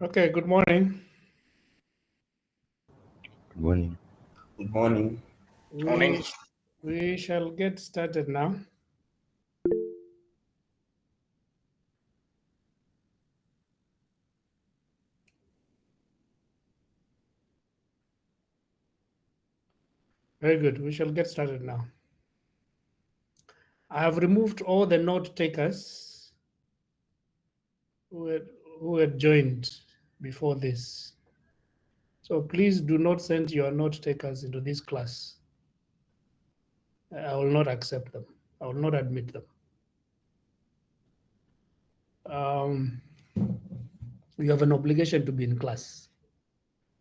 Okay, good morning. Good morning. Good morning. We we shall get started now. Very good. We shall get started now. I have removed all the note takers who had, who had joined before this. So please do not send your note takers into this class. I will not accept them. I will not admit them. Um, you have an obligation to be in class.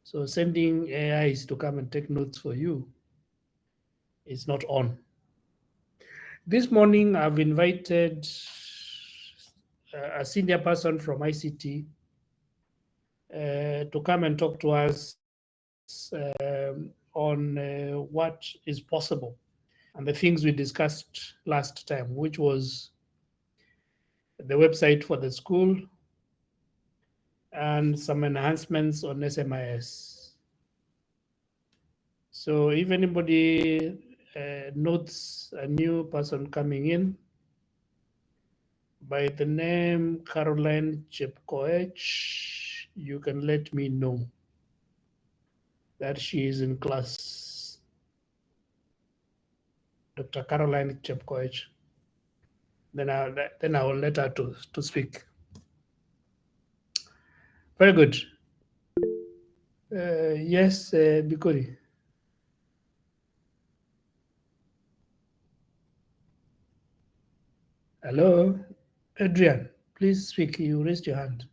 So sending AIs to come and take notes for you is not on. This morning, I've invited a senior person from ICT to come and talk to us on what is possible and the things we discussed last time, which was the website for the school and some enhancements on SMIS. So if anybody notes a new person coming in by the name Caroline Chepkoech, you can let me know that she is in class. Dr. Caroline Chepkoech. Then I will let her to speak. Very good. Yes, Bikuri. Hello, Adrian. Please speak. You raised your hand.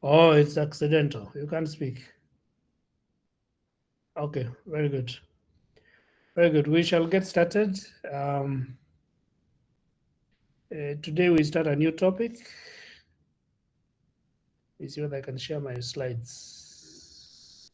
Oh, it's accidental. You can't speak. Okay, very good. Very good. We shall get started. Um, Today we start a new topic. Let me see whether I can share my slides.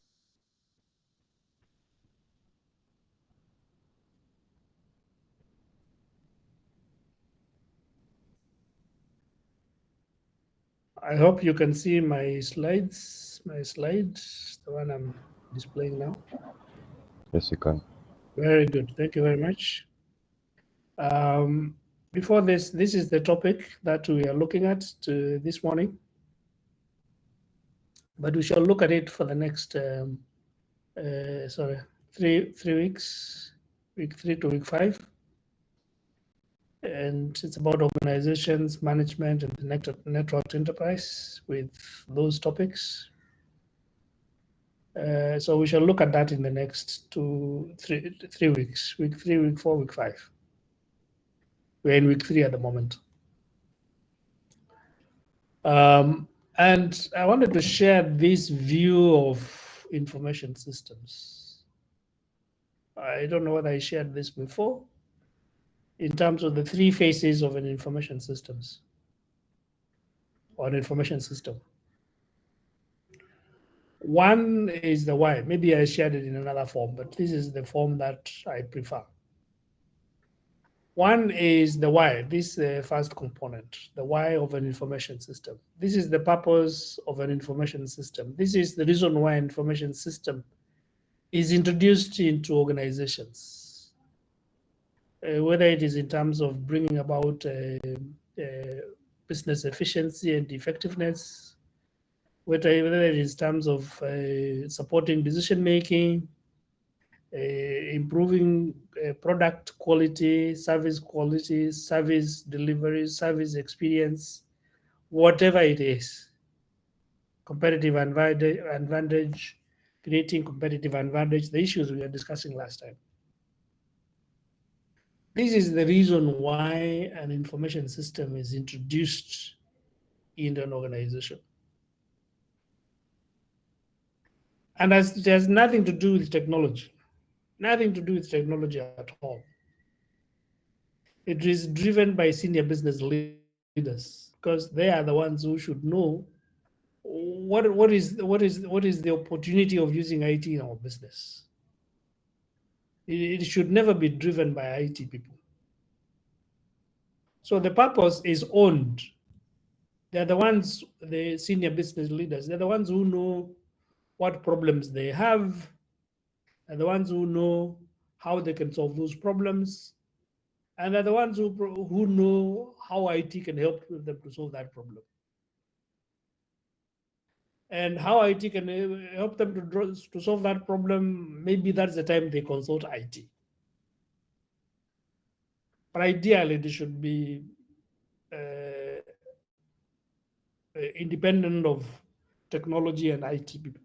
I hope you can see my slides. My slides, the one I'm displaying now. Yes, you can. Very good. Thank you very much. Um, Before this is the topic that we are looking at this morning, but we shall look at it for the next sorry, three weeks, week 3 to week 5, and it's about organizations, management, and the networked enterprise with those topics. So we shall look at that in the next 3 weeks, week 3, week 4, week 5. We're in week 3 at the moment. And I wanted to share this view of information systems. I don't know whether I shared this before in terms of the 3 phases of an information systems or an information system. One is the why. Maybe I shared it in another form, but this is the form that I prefer. One is the why. This is the first component, the why of an information system. This is the purpose of an information system. This is the reason why an information system is introduced into organizations, whether it is in terms of bringing about business efficiency and effectiveness, whether it is in terms of supporting decision making, improving product quality, service delivery, service experience, whatever it is, competitive advantage, creating competitive advantage, the issues we were discussing last time. This is the reason why an information system is introduced in an organization. And it has nothing to do with technology, nothing to do with technology at all. It is driven by senior business leaders because they are the ones who should know what is the opportunity of using IT in our business? It should never be driven by IT people. So the purpose is owned. They're the ones, the senior business leaders, they're the ones who know what problems they have, and the ones who know how they can solve those problems, and they're the ones who know how IT can help them to solve that problem. And how IT can help them to solve that problem, maybe that's the time they consult IT. But ideally, they should be independent of technology and IT people.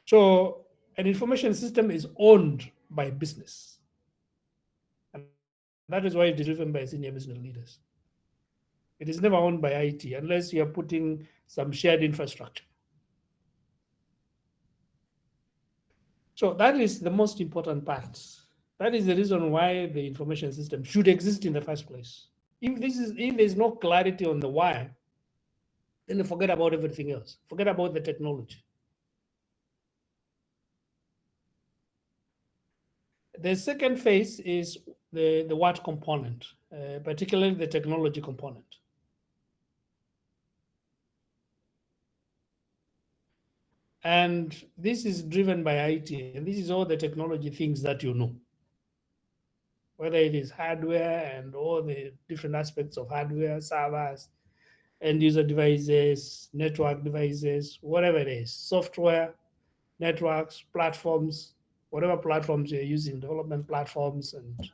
So an information system is owned by business. And that is why it is driven by senior business leaders. It is never owned by IT unless you are putting some shared infrastructure. So that is the most important part. That is the reason why the information system should exist in the first place. If there's no clarity on the why, then forget about everything else. Forget about the technology. The second phase is the what component, particularly the technology component. And this is driven by IT, and this is all the technology things that you know, whether it is hardware and all the different aspects of hardware, servers, end user devices, network devices, whatever it is, software, networks, platforms, whatever platforms you're using, development platforms, and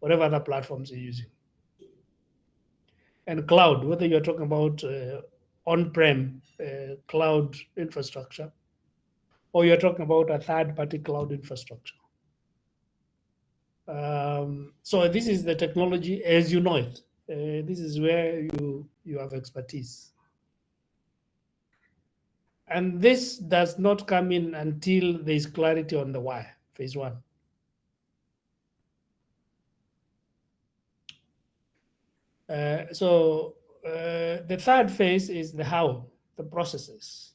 whatever other platforms you're using. And cloud, whether you're talking about on-prem cloud infrastructure, or you're talking about a third-party cloud infrastructure. So this is the technology as you know it. This is where you have expertise. And this does not come in until there is clarity on the why, phase one. The third phase is the how, the processes.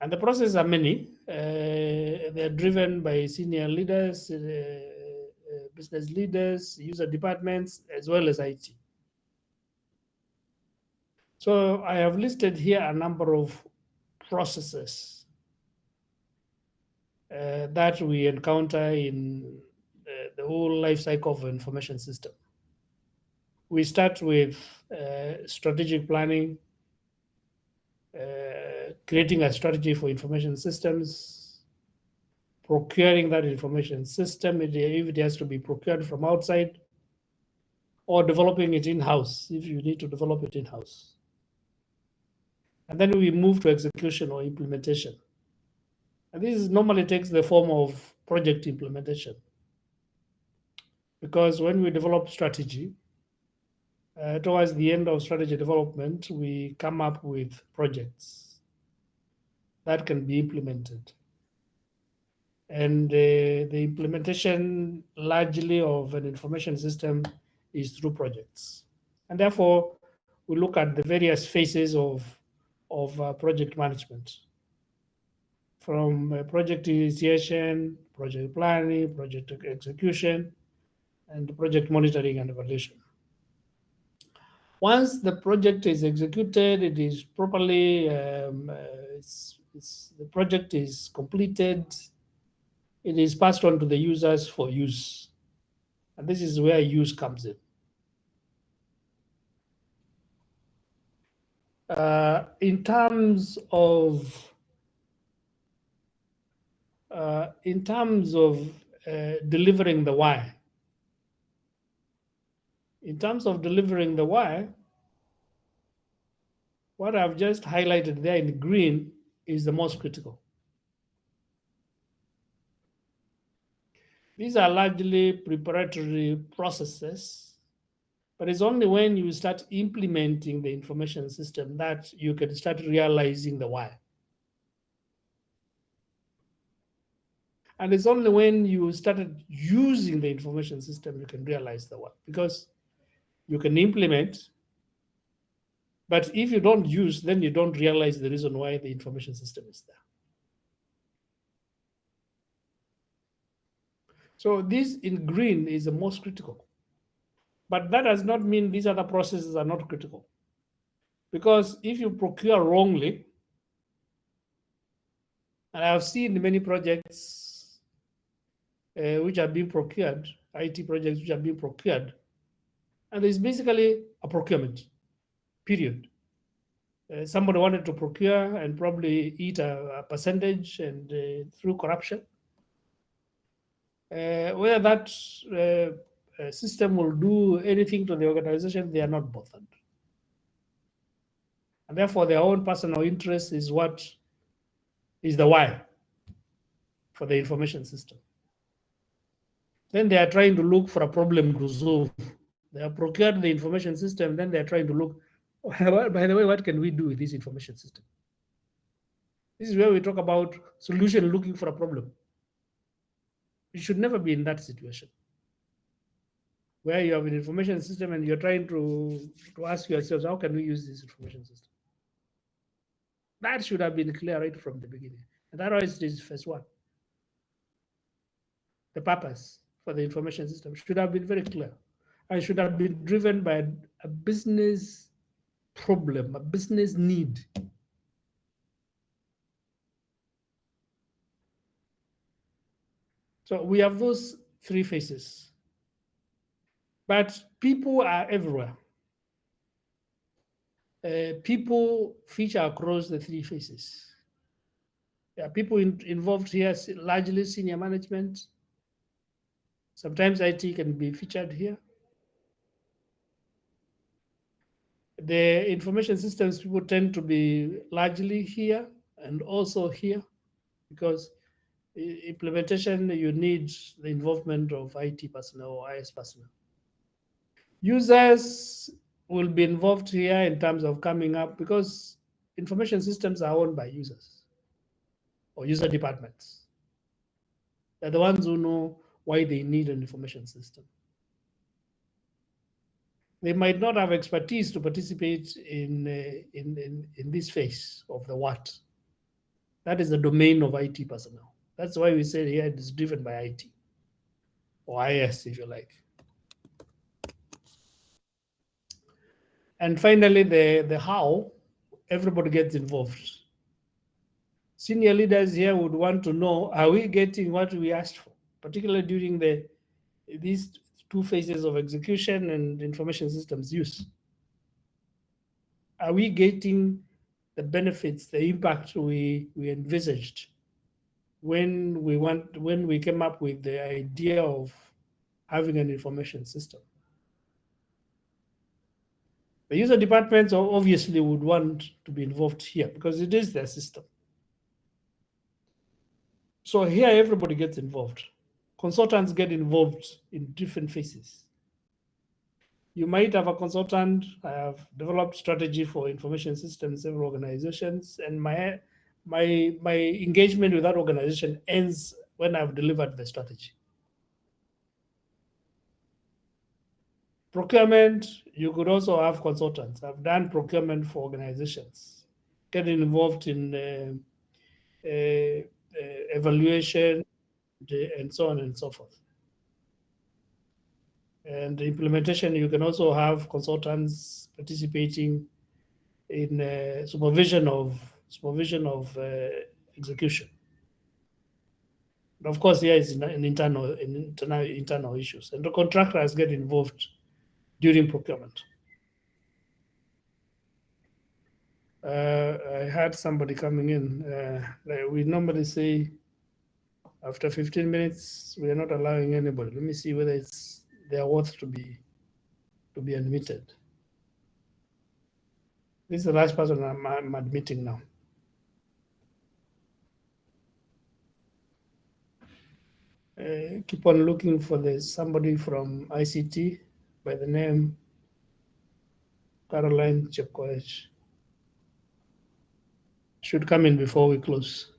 And the processes are many. They're driven by senior leaders, business leaders, user departments, as well as IT. So I have listed here a number of processes that we encounter in the whole life cycle of information system. We start with strategic planning, creating a strategy for information systems, procuring that information system if it has to be procured from outside, or developing it in-house if you need to develop it in-house. And then we move to execution or implementation. And this normally takes the form of project implementation. Because when we develop strategy, towards the end of strategy development, we come up with projects that can be implemented. And the implementation largely of an information system is through projects. And therefore, we look at the various phases of project management, from project initiation, project planning, project execution, and project monitoring and evaluation. Once the project is executed, it is properly, the project is completed, it is passed on to the users for use. And this is where use comes in. In terms of delivering the why, what I've just highlighted there in green is the most critical. These are largely preparatory processes, but it's only when you start implementing the information system that you can start realizing the why. And it's only when you started using the information system you can realize the why, because you can implement, But if you don't use, then you don't realize the reason why the information system is there. So this in green is the most critical. But that does not mean these other processes are not critical. Because if you procure wrongly, and I've seen many projects which are being procured, IT projects which are being procured, and there's basically a procurement, period. Somebody wanted to procure and probably eat a percentage and through corruption. Whether that system will do anything to the organization, they are not bothered. And therefore, their own personal interest is what is the why for the information system. Then they are trying to look for a problem to solve. They have procured the information system, then they are trying to look, by the way, what can we do with this information system? This is where we talk about solution looking for a problem. You should never be in that situation where you have an information system and you're trying to ask yourselves, how can we use this information system? That should have been clear right from the beginning. And otherwise, this is phase one. The purpose for the information system should have been very clear and should have been driven by a business problem, a business need. So we have those three phases. But people are everywhere. People feature across the three phases. There are people involved here, largely senior management. Sometimes IT can be featured here. The information systems people tend to be largely here and also here because implementation, you need the involvement of IT personnel or IS personnel. Users will be involved here in terms of coming up because information systems are owned by users or user departments. They're the ones who know why they need an information system. They might not have expertise to participate in this phase of the what. That is the domain of IT personnel. That's why we say here it is driven by IT or IS, if you like. And finally, the how, everybody gets involved. Senior leaders here would want to know, are we getting what we asked for, particularly during these two phases of execution and information systems use? Are we getting the benefits, the impact we envisaged when we came up with the idea of having an information system? The user departments obviously would want to be involved here because it is their system. So here everybody gets involved. Consultants get involved in different phases. You might have a consultant. I have developed strategy for information systems, several organizations, and my engagement with that organization ends when I've delivered the strategy. Procurement, you could also have consultants. I've done procurement for organizations, getting involved in evaluation and so on and so forth. And the implementation, you can also have consultants participating in supervision of execution. But of course, here is internal issues, and the contractors get involved during procurement. I had somebody coming in. We normally say after 15 minutes, we are not allowing anybody. Let me see whether they are worth to be admitted. This is the last person I'm admitting now. Keep on looking for somebody from ICT by the name Caroline Chepkoech. Should come in before we close.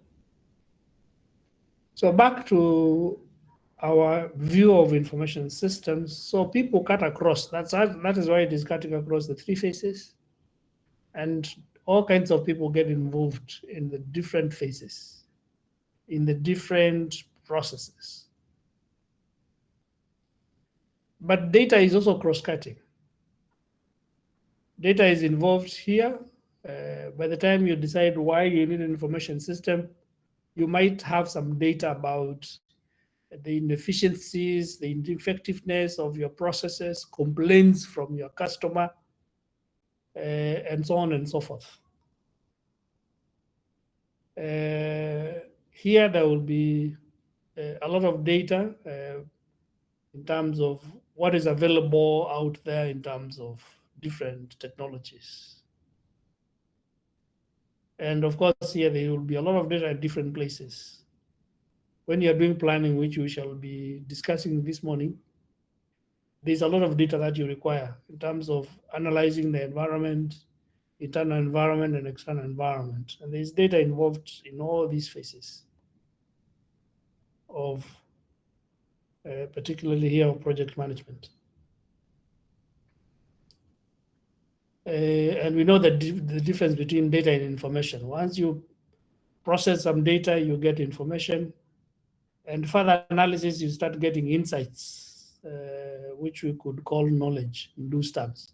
So back to our view of information systems. So people cut across. That is why it is cutting across the three phases. And all kinds of people get involved in the different phases, in the different processes. But data is also cross-cutting. Data is involved here. By the time you decide why you need an information system, you might have some data about the inefficiencies, the ineffectiveness of your processes, complaints from your customer, and so on and so forth. Here there will be a lot of data in terms of what is available out there in terms of different technologies. And of course, here there will be a lot of data at different places. When you're doing planning, which we shall be discussing this morning, there's a lot of data that you require in terms of analyzing the environment, internal environment and external environment. And there's data involved in all these phases of particularly here of project management. And we know that the difference between data and information. Once you process some data, you get information, and further analysis, you start getting insights, which we could call knowledge in loose terms.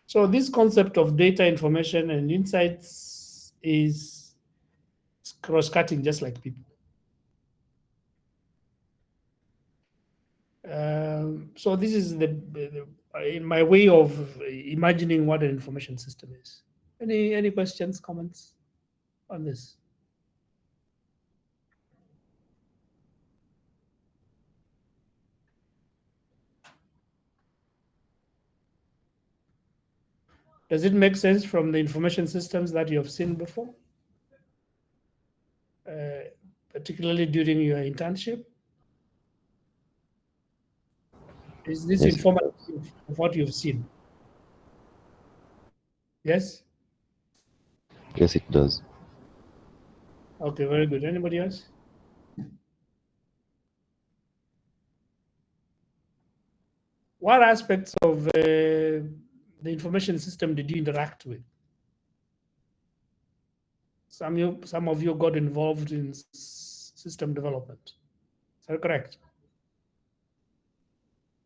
So this concept of data, information, and insights is cross-cutting, just like people. So this is in my way of imagining what an information system is. Any questions, comments on this? Does it make sense from the information systems that you have seen before? Particularly during your internship? Is this Yes, informative of what you've seen? Yes? yes, it does. Okay, very good. Anybody else? What aspects of the information system did you interact with? Some of you got involved in system development. Is that correct?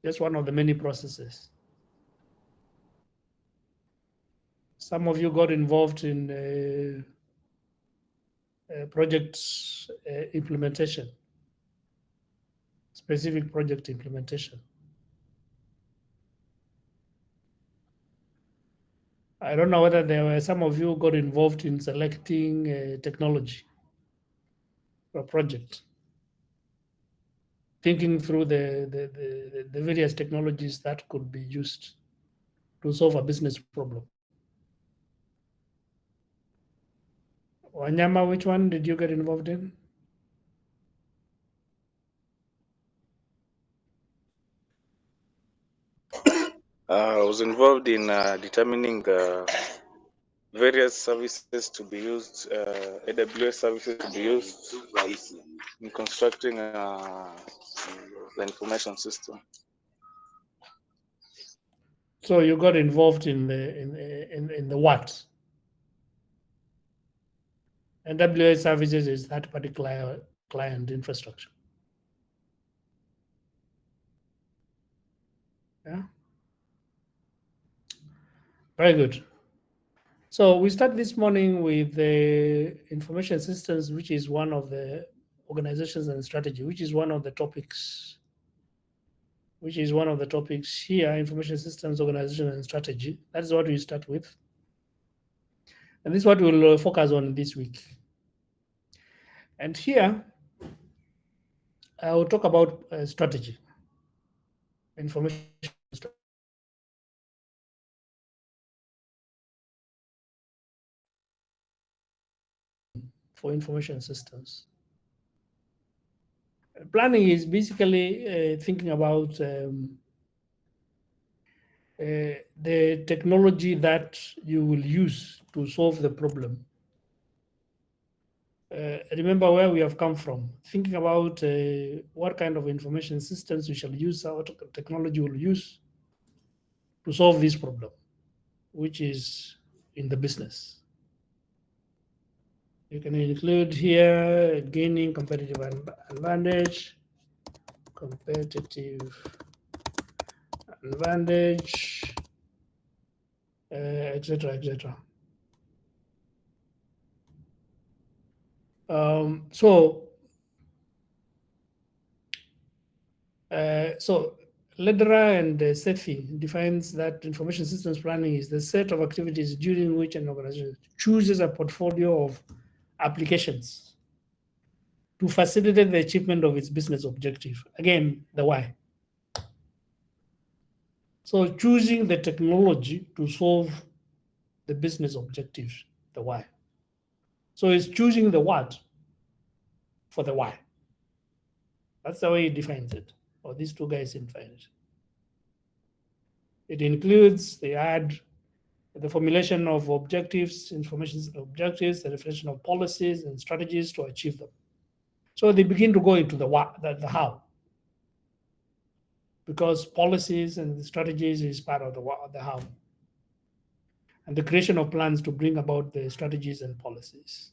Just one of the many processes. Some of you got involved in project implementation, specific project implementation. I don't know whether there were some of you got involved in selecting technology for a project, thinking through the various technologies that could be used to solve a business problem. Wanyama, which one did you get involved in? I was involved in determining the various services to be used, AWS services to be used in constructing the information system. So you got involved in the what? And AWS services is that particular client infrastructure. Yeah. Very good. So we start this morning with the information systems, which is one of the organizations and strategy, which is one of the topics. Which is one of the topics here, information systems, organization, and strategy. That is what we start with. And this is what we'll focus on this week. And here, I will talk about strategy, information strategy. For information systems. Planning is basically thinking about the technology that you will use to solve the problem. Remember where we have come from, thinking about what kind of information systems we shall use, what technology we'll use to solve this problem. which is in the business. You can include here gaining competitive advantage, etc., etc. So LEDRA and CEFI defines that information systems planning is the set of activities during which an organization chooses a portfolio of applications to facilitate the achievement of its business objective. Again, the why. So choosing the technology to solve the business objectives, the why. So it's choosing the what for the why. That's the way he defines it, or these two guys define it. It includes, they add the formulation of objectives, information objectives, the definition of policies and strategies to achieve them. So they begin to go into the what, the how, because policies and the strategies is part of the what, the how, and the creation of plans to bring about the strategies and policies.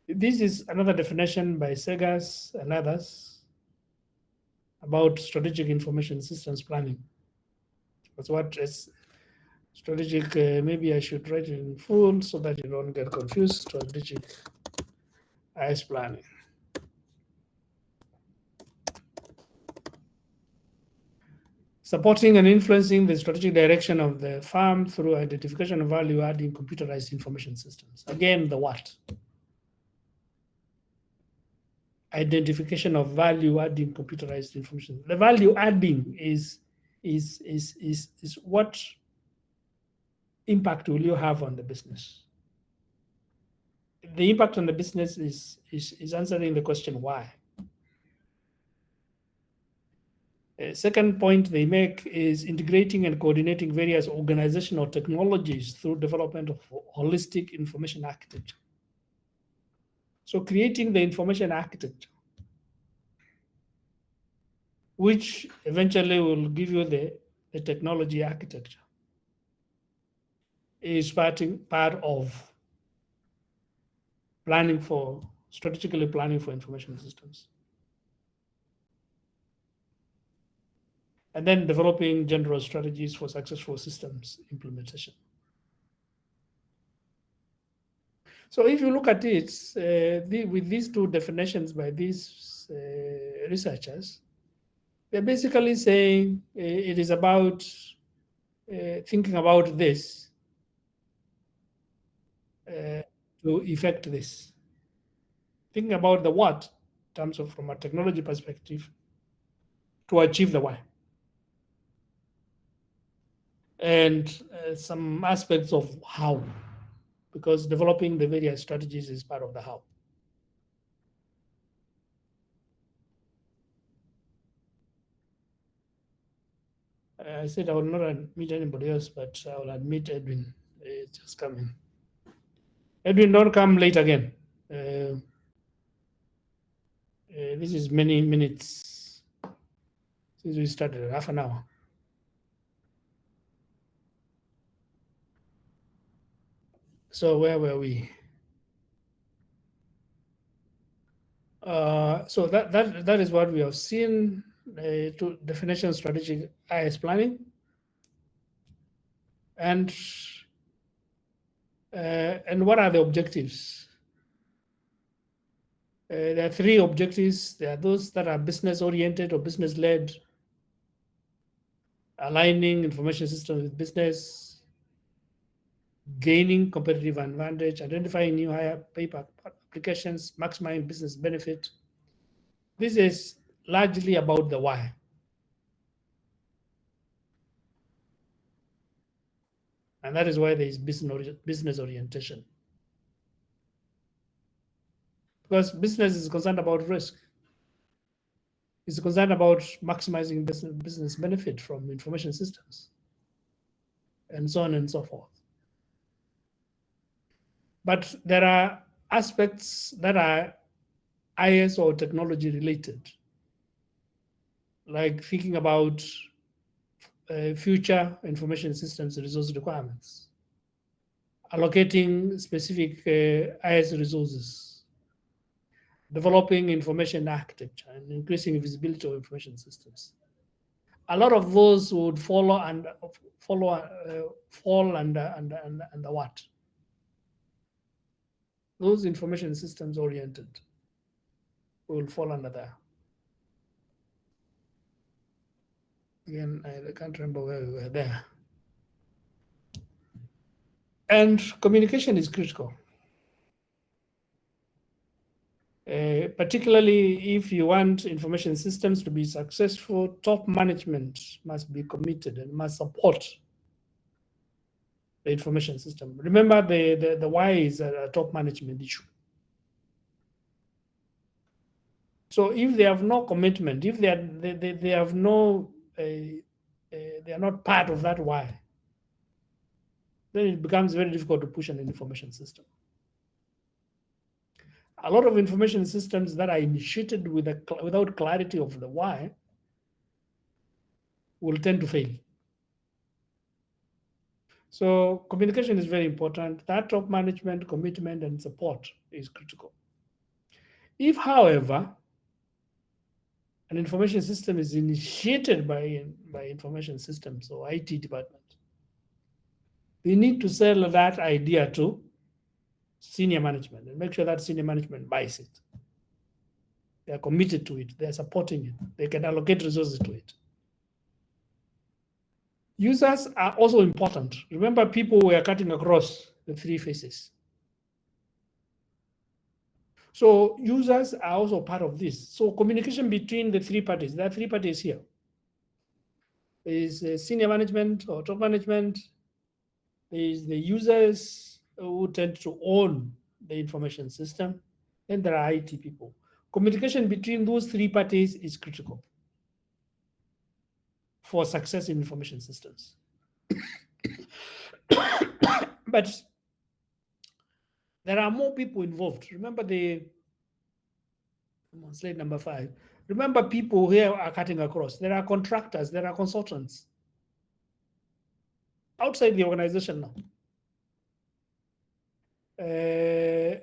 This is another definition by Segas and others about strategic information systems planning. That's what is strategic. Maybe I should write it in full so that you don't get confused. Strategic IS planning. Supporting and influencing the strategic direction of the firm through identification of value-adding computerized information systems. Again, the what? Identification of value-adding computerized information. The value-adding is what impact will you have on the business? The impact on the business is answering the question why. Second point they make is integrating and coordinating various organizational technologies through development of holistic information architecture. So creating the information architecture, which eventually will give you the technology architecture, is part of strategically planning for information systems. And then developing general strategies for successful systems implementation. So if you look at it, with these two definitions by these researchers, they're basically saying it is about thinking about this to effect this. Thinking about the what, in terms of from a technology perspective, to achieve the why. And some aspects of how, because developing the various strategies is part of the how. I said I will not admit anybody else, but I will admit Edwin. It's just coming. Edwin, don't come late again. This is many minutes since we started, half an hour. So where were we? So that is what we have seen. To definition strategic IS planning, and what are the objectives? There are three objectives. There are those that are business oriented or business led, aligning information systems with business, gaining competitive advantage, identifying new higher paper applications, maximizing business benefit. This is largely about the why. And that is why there is business orientation. Because business is concerned about risk. It's concerned about maximizing business benefit from information systems, and so on and so forth. But there are aspects that are IS or technology related, like thinking about future information systems resource requirements, allocating specific IS resources, developing information architecture, and increasing visibility of information systems. A lot of those would fall under what? Those information systems oriented will fall under there. Again, I can't remember where we were there. And communication is critical. Particularly if you want information systems to be successful, top management must be committed and must support the information system. Remember, the why is a top management issue. So if they have no commitment, if they have no, they are not part of that why, then it becomes very difficult to push an information system. A lot of information systems that are initiated without clarity of the why will tend to fail. So communication is very important. That top management commitment and support is critical. If, however, an information system is initiated by information systems or IT department, they need to sell that idea to senior management and make sure that senior management buys it. They are committed to it. They are supporting it. They can allocate resources to it. Users are also important. Remember, people were cutting across the three phases. So users are also part of this. So communication between the three parties, there are three parties here. There is senior management or top management. There is the users who tend to own the information system. Then there are IT people. Communication between those three parties is critical for success in information systems. But there are more people involved. Remember on slide number 5. Remember, people here are cutting across. There are contractors, there are consultants outside the organization now.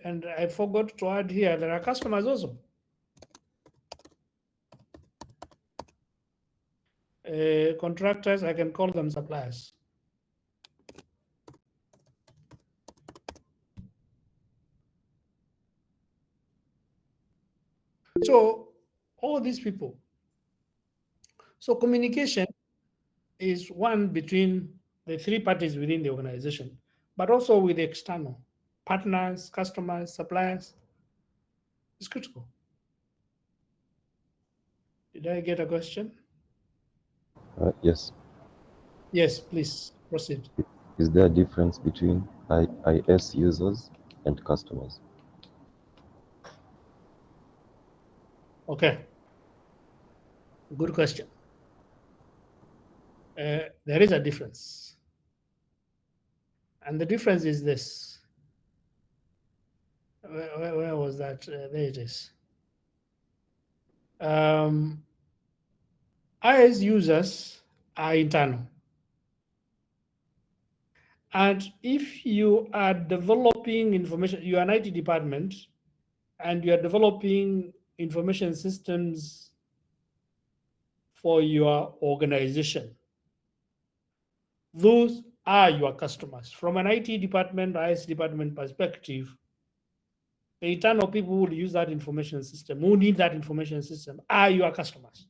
And I forgot to add here, there are customers also. Contractors, I can call them suppliers. So all these people. So communication is one between the three parties within the organization, but also with the external partners, customers, suppliers. It's critical. Did I get a question? Yes. Yes, please proceed. Is there a difference between IS users and customers? Okay. Good question. There is a difference. And the difference is this. Where was that? There it is. IS users are internal. And if you are developing information, you are an IT department, and you are developing information systems for your organization, those are your customers. From an IT department, IS department perspective, the internal people who will use that information system, who need that information system, are your customers.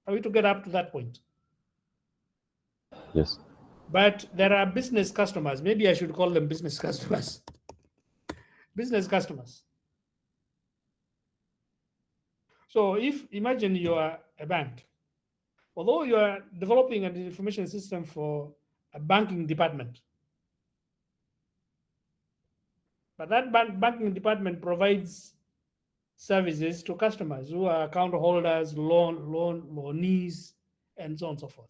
Are we to get up to that point? Yes. But there are business customers. Maybe I should call them business customers. Business customers. So if, imagine you are a bank, although you are developing an information system for a banking department, but that banking department provides services to customers who are account holders, loanees, and so on and so forth.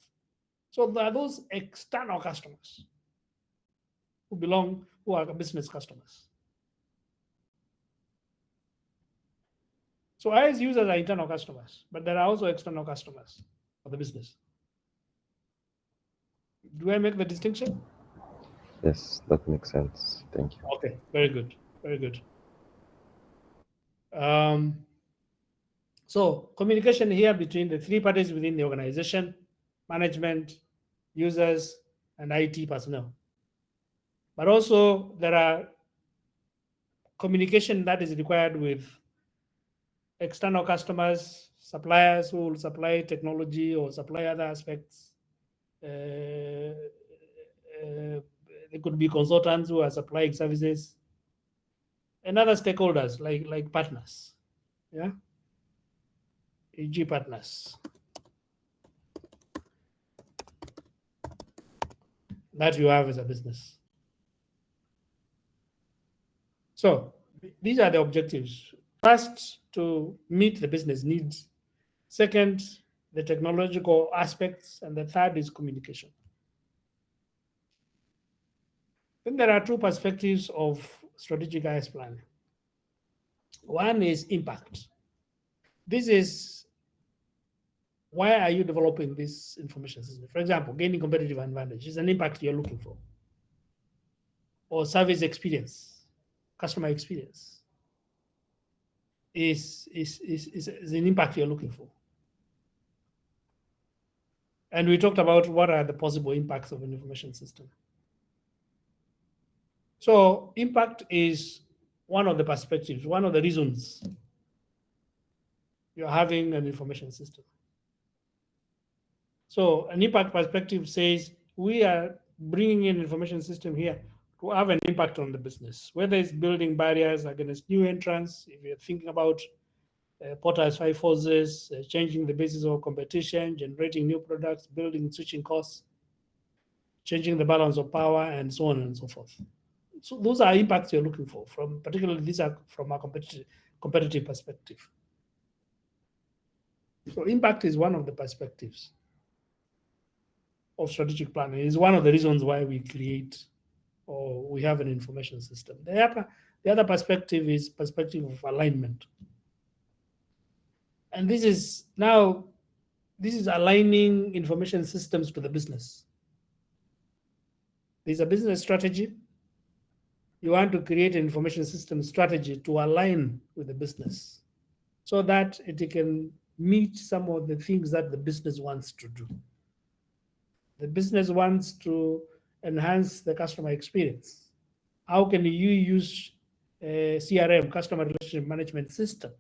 So there are those external customers who are business customers. So IS users are internal customers, but there are also external customers for the business. Do I make the distinction? Yes, that makes sense. Thank you. Okay, very good, very good. So communication here between the three parties within the organization: management, users, and IT personnel. But also there are communication that is required with external customers, suppliers who will supply technology or supply other aspects. There could be consultants who are supplying services, and other stakeholders like partners, yeah, e.g. partners that you have as a business. So these are the objectives. First, to meet the business needs. Second, the technological aspects. And the third is communication. Then there are two perspectives of strategic IS planning. One is impact. This is, why are you developing this information system? For example, gaining competitive advantage is an impact you're looking for. Or service experience, customer experience is an impact you're looking for. And we talked about what are the possible impacts of an information system. So impact is one of the perspectives, one of the reasons you're having an information system. So an impact perspective says we are bringing in information system here to have an impact on the business, whether it's building barriers against new entrants, if you're thinking about Porter's five forces, changing the basis of competition, generating new products, building switching costs, changing the balance of power, and so on and so forth. So those are impacts you're looking for, from particularly these are from a competitive perspective. So impact is one of the perspectives of strategic planning. It's one of the reasons why we create or we have an information system. The other perspective is perspective of alignment. And this is aligning information systems to the business. There's a business strategy. You want to create an information system strategy to align with the business so that it can meet some of the things that the business wants to do. The business wants to enhance the customer experience. How can you use a CRM, customer relationship management system,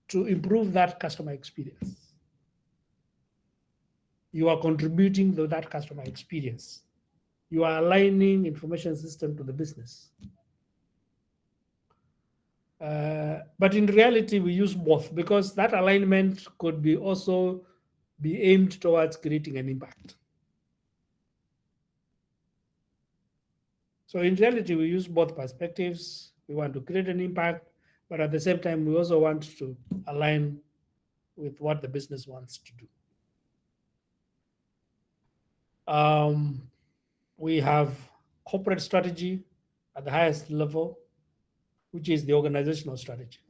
to improve that customer experience? You are contributing to that customer experience. You are aligning information system to the business. But in reality, we use both because that alignment could be also be aimed towards creating an impact. So in reality, we use both perspectives. We want to create an impact, but at the same time, we also want to align with what the business wants to do. We have corporate strategy at the highest level, which is the organizational strategy.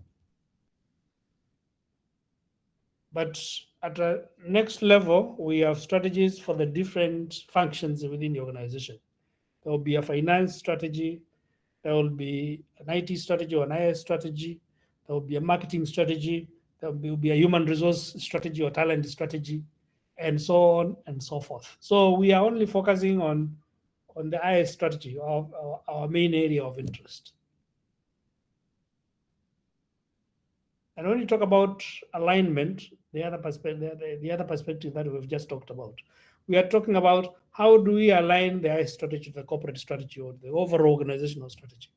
But at the next level, we have strategies for the different functions within the organization. There will be a finance strategy, there will be an IT strategy or an IS strategy, there will be a marketing strategy, there will be a human resource strategy or talent strategy, and so on and so forth. So we are only focusing on the IS strategy, of our main area of interest. And when you talk about alignment, the other perspective that we've just talked about, we are talking about how do we align the IS strategy to the corporate strategy or the overall organizational strategy.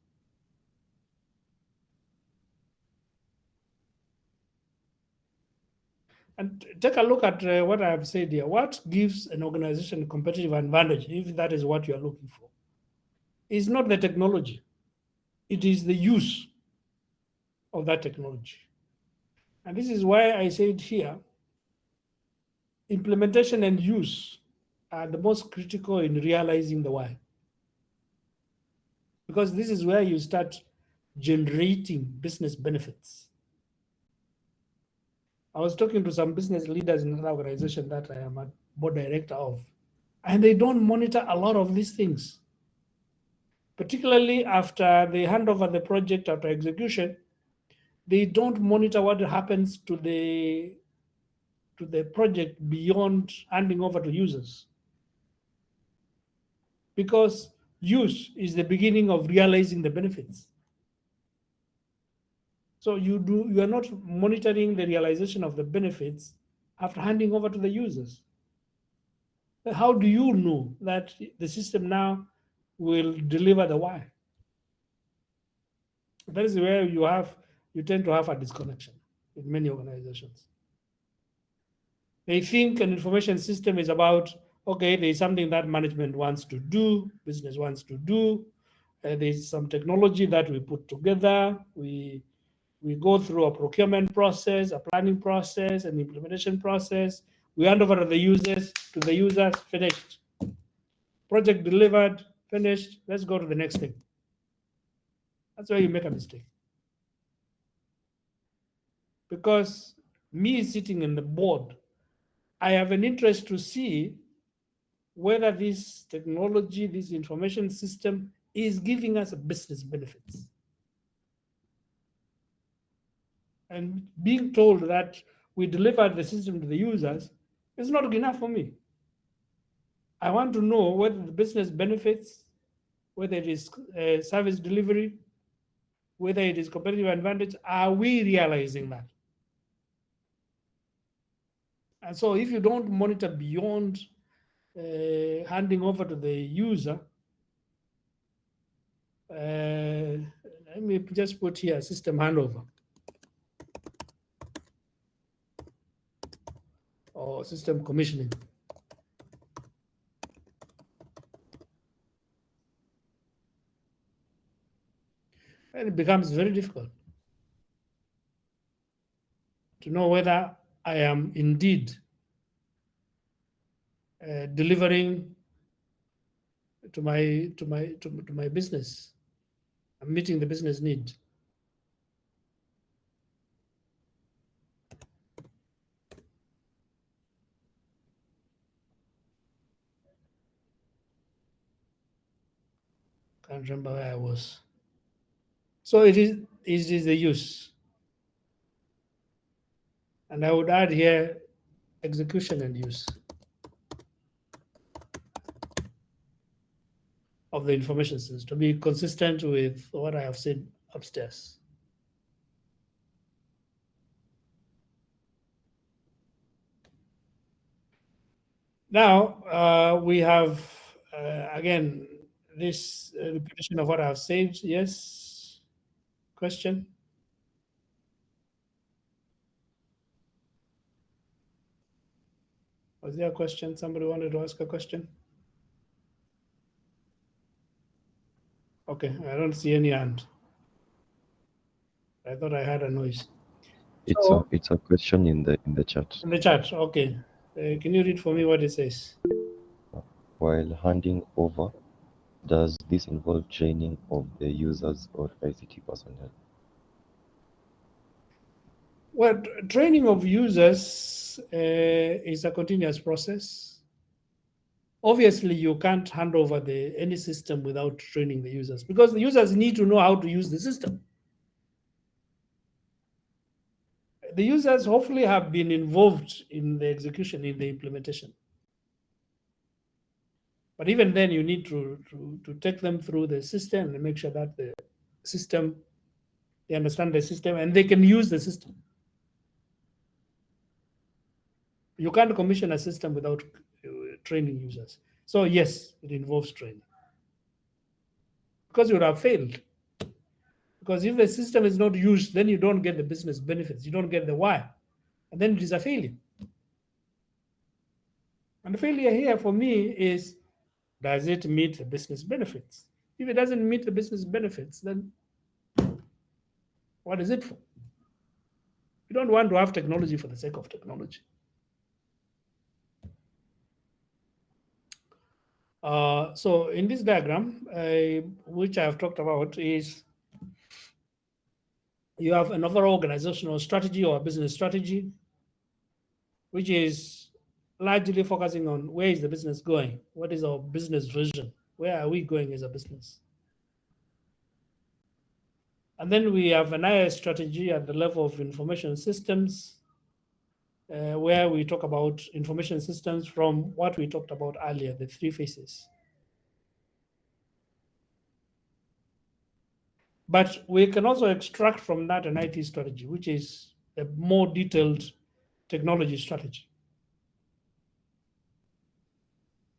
And take a look at what I have said here. What gives an organization a competitive advantage, if that is what you are looking for? It's not the technology. It is the use of that technology. And this is why I said here, implementation and use are the most critical in realizing the why. Because this is where you start generating business benefits. I was talking to some business leaders in an organization that I am board director of. And they don't monitor a lot of these things. Particularly after they hand over the project after execution, they don't monitor what happens to the project beyond handing over to users. Because use is the beginning of realizing the benefits. So you are not monitoring the realization of the benefits after handing over to the users. How do you know that the system now will deliver the why? That is where you tend to have a disconnection in many organizations. They think an information system is about, okay, there's something that management wants to do, business wants to do, there's some technology that we put together, we go through a procurement process, a planning process, an implementation process, we hand over to the users, finished. Project delivered, finished, let's go to the next thing. That's where you make a mistake. Because me sitting in the board, I have an interest to see whether this technology, this information system is giving us business benefits. And being told that we delivered the system to the users is not enough for me. I want to know whether the business benefits, whether it is service delivery, whether it is competitive advantage, are we realizing that? And so if you don't monitor beyond handing over to the user, let me just put here system handover or system commissioning. And it becomes very difficult to know whether I am indeed delivering to my business. I'm meeting the business need. Can't remember where I was. So it is the use. And I would add here execution and use of the information systems to be consistent with what I have said upstairs. Now we have again this repetition of what I've said. Yes, question? Was there a question? Somebody wanted to ask a question? Okay, I don't see any hand. I thought I had a noise. It's a question in the chat. In the chat, okay. Can you read for me what it says? While handing over, does this involve training of the users or ICT personnel? Well, training of users is a continuous process. Obviously, you can't hand over any system without training the users because the users need to know how to use the system. The users hopefully have been involved in the execution, in the implementation. But even then, you need to take them through the system and make sure that the system, they understand the system and they can use the system. You can't commission a system without training users. So yes, it involves training. Because you would have failed. Because if the system is not used, then you don't get the business benefits. You don't get the why. And then it is a failure. And the failure here for me is, does it meet the business benefits? If it doesn't meet the business benefits, then what is it for? You don't want to have technology for the sake of technology. So in this diagram, which I have talked about, is you have an overall organizational strategy or business strategy, which is largely focusing on where is the business going? What is our business vision? Where are we going as a business? And then we have an IS strategy at the level of information systems, where we talk about information systems from what we talked about earlier, the three phases. But we can also extract from that an IT strategy, which is a more detailed technology strategy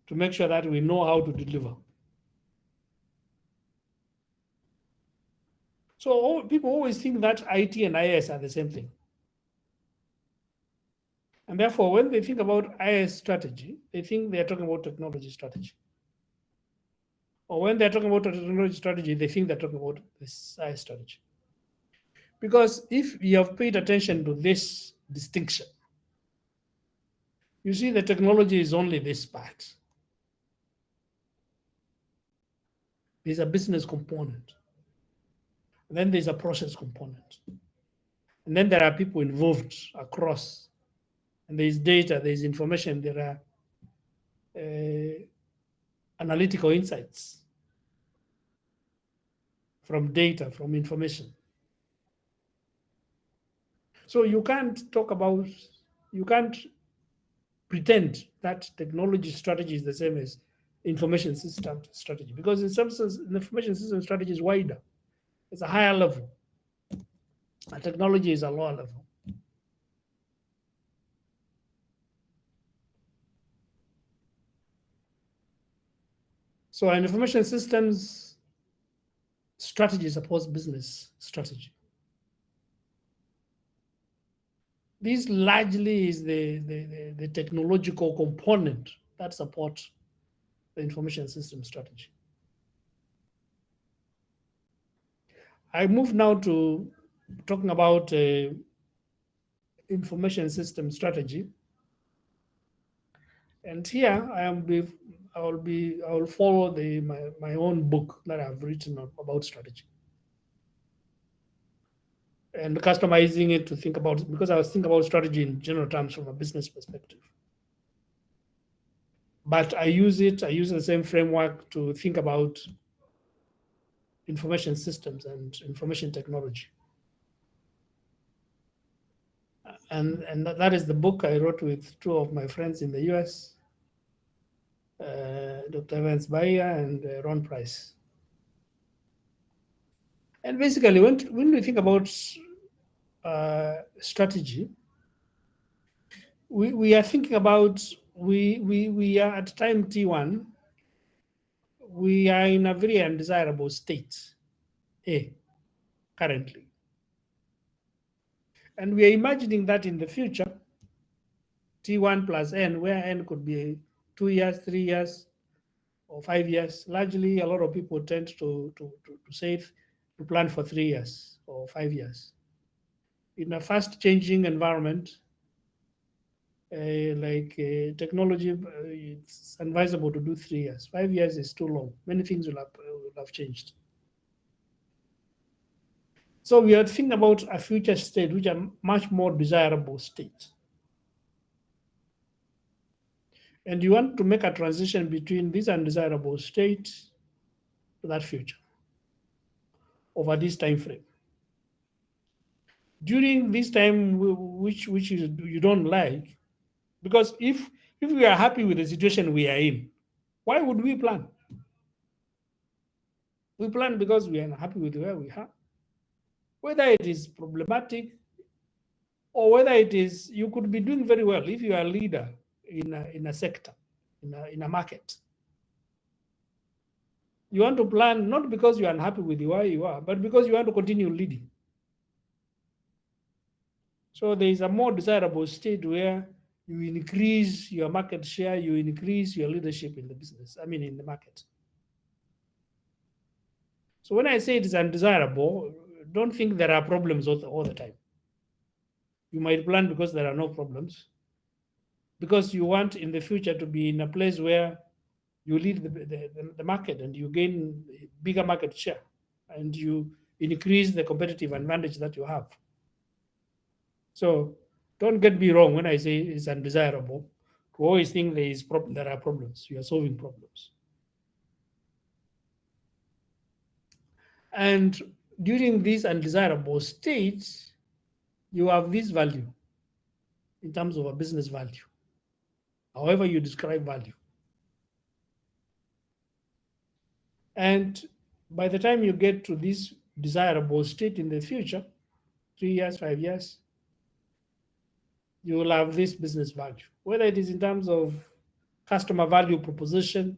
to make sure that we know how to deliver. So people always think that IT and IS are the same thing. And therefore, when they think about IS strategy, they think they're talking about technology strategy. Or when they're talking about technology strategy, they think they're talking about this IS strategy. Because if you have paid attention to this distinction, you see the technology is only this part. There's a business component. And then there's a process component. And then there are people involved across. And there's data, there's information, there are analytical insights from data, from information. So you can't pretend that technology strategy is the same as information system strategy, because in some sense, the information system strategy is wider. It's a higher level. And technology is a lower level. So an information systems strategy supports business strategy. This largely is the technological component that supports the information system strategy. I move now to talking about information system strategy. And here I will follow my own book that I've written about strategy, and customizing it to think about, because I was thinking about strategy in general terms from a business perspective. But I use the same framework to think about information systems and information technology. And that is the book I wrote with two of my friends in the US, Dr. Evans Bayer and Ron Price. And basically, when we think about strategy, we are thinking about, we are at time T1, we are in a very undesirable state, currently. And we are imagining that in the future, T1 plus N, where N could be 2 years, 3 years, or 5 years. Largely, a lot of people tend to plan for 3 years or 5 years. In a fast-changing environment, technology, it's advisable to do 3 years. 5 years is too long. Many things will have changed. So we are thinking about a future state, which are much more desirable state. And you want to make a transition between this undesirable state to that future over this time frame. During this time, which you don't like, because if we are happy with the situation we are in, why would we plan? We plan because we are unhappy with where we are. Whether it is problematic or whether it is, you could be doing very well if you are a leader in a sector, in a market. You want to plan not because you are unhappy with where you are, but because you want to continue leading. So there is a more desirable state where you increase your market share, you increase your leadership in the business, in the market. So when I say it is undesirable, don't think there are problems all the time. You might plan because there are no problems, because you want in the future to be in a place where you lead the market and you gain bigger market share and you increase the competitive advantage that you have. So don't get me wrong when I say it's undesirable We always think there are problems. You are solving problems. And during these undesirable states, you have this value in terms of a business value, however you describe value. And by the time you get to this desirable state in the future, 3 years, 5 years, you will have this business value, whether it is in terms of customer value proposition,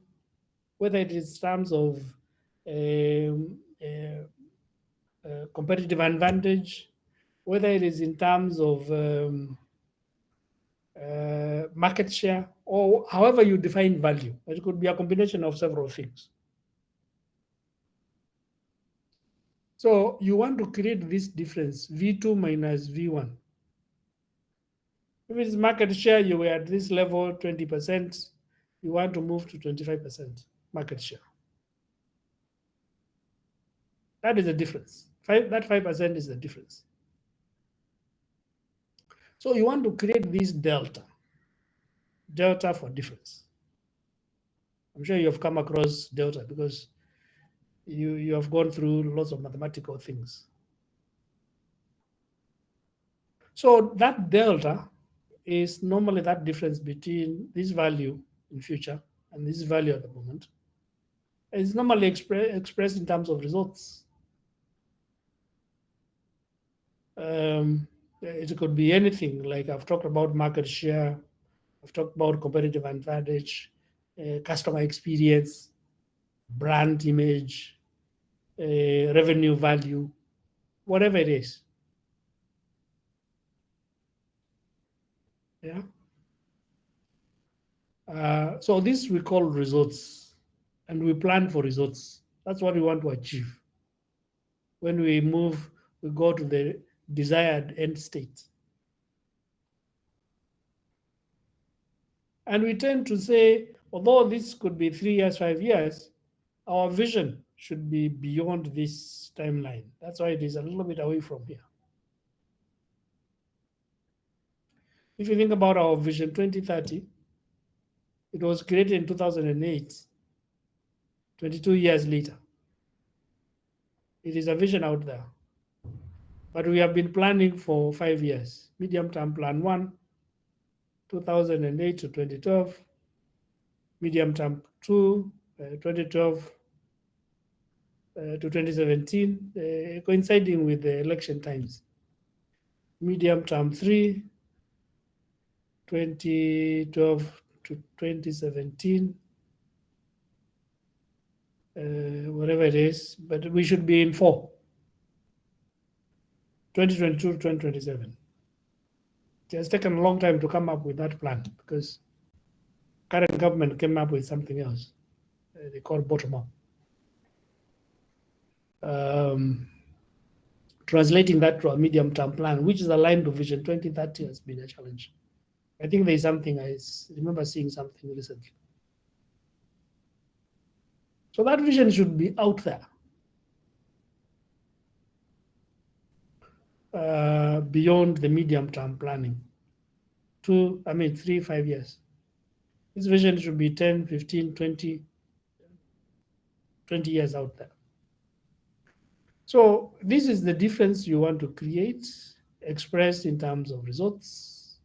whether it is in terms of competitive advantage, whether it is in terms of market share, or however you define value. It could be a combination of several things. So you want to create this difference, V2 minus V1. If it's market share, you were at this level, 20%, you want to move to 25% market share. That is the difference. That 5% is the difference. So you want to create this delta for difference. I'm sure you have come across delta because you have gone through lots of mathematical things. So that delta is normally that difference between this value in future and this value at the moment. It's normally expressed in terms of results. It could be anything, like I've talked about market share, I've talked about competitive advantage, customer experience, brand image, revenue value, whatever it is. Yeah. So this we call results, and we plan for results. That's what we want to achieve. When we move, we go to the desired end state. And we tend to say, although this could be 3 years, 5 years, our vision should be beyond this timeline. That's why it is a little bit away from here. If you think about our vision 2030, it was created in 2008, 22 years later. It is a vision out there. But we have been planning for 5 years. Medium-term plan 1, 2008 to 2012. Medium-term 2, 2012 to 2017, coinciding with the election times. Medium-term 3, 2012 to 2017, whatever it is, but we should be in 4, 2022 to 2027. It has taken a long time to come up with that plan because current government came up with something else. They call bottom-up. Translating that to a medium-term plan, which is aligned to Vision 2030, has been a challenge. I think there's something, I remember seeing something recently. So that vision should be out there. Beyond the medium-term planning. 3, 5 years. This vision should be 10, 15, 20 years out there. So this is the difference you want to create, expressed in terms of results.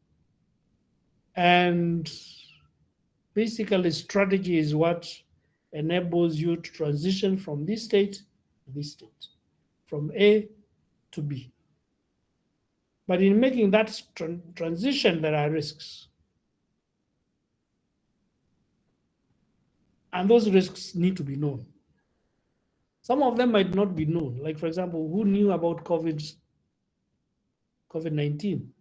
And basically, strategy is what enables you to transition from this state to this state, from A to B. But in making that transition, there are risks. And those risks need to be known. Some of them might not be known. Like, for example, who knew about COVID-19?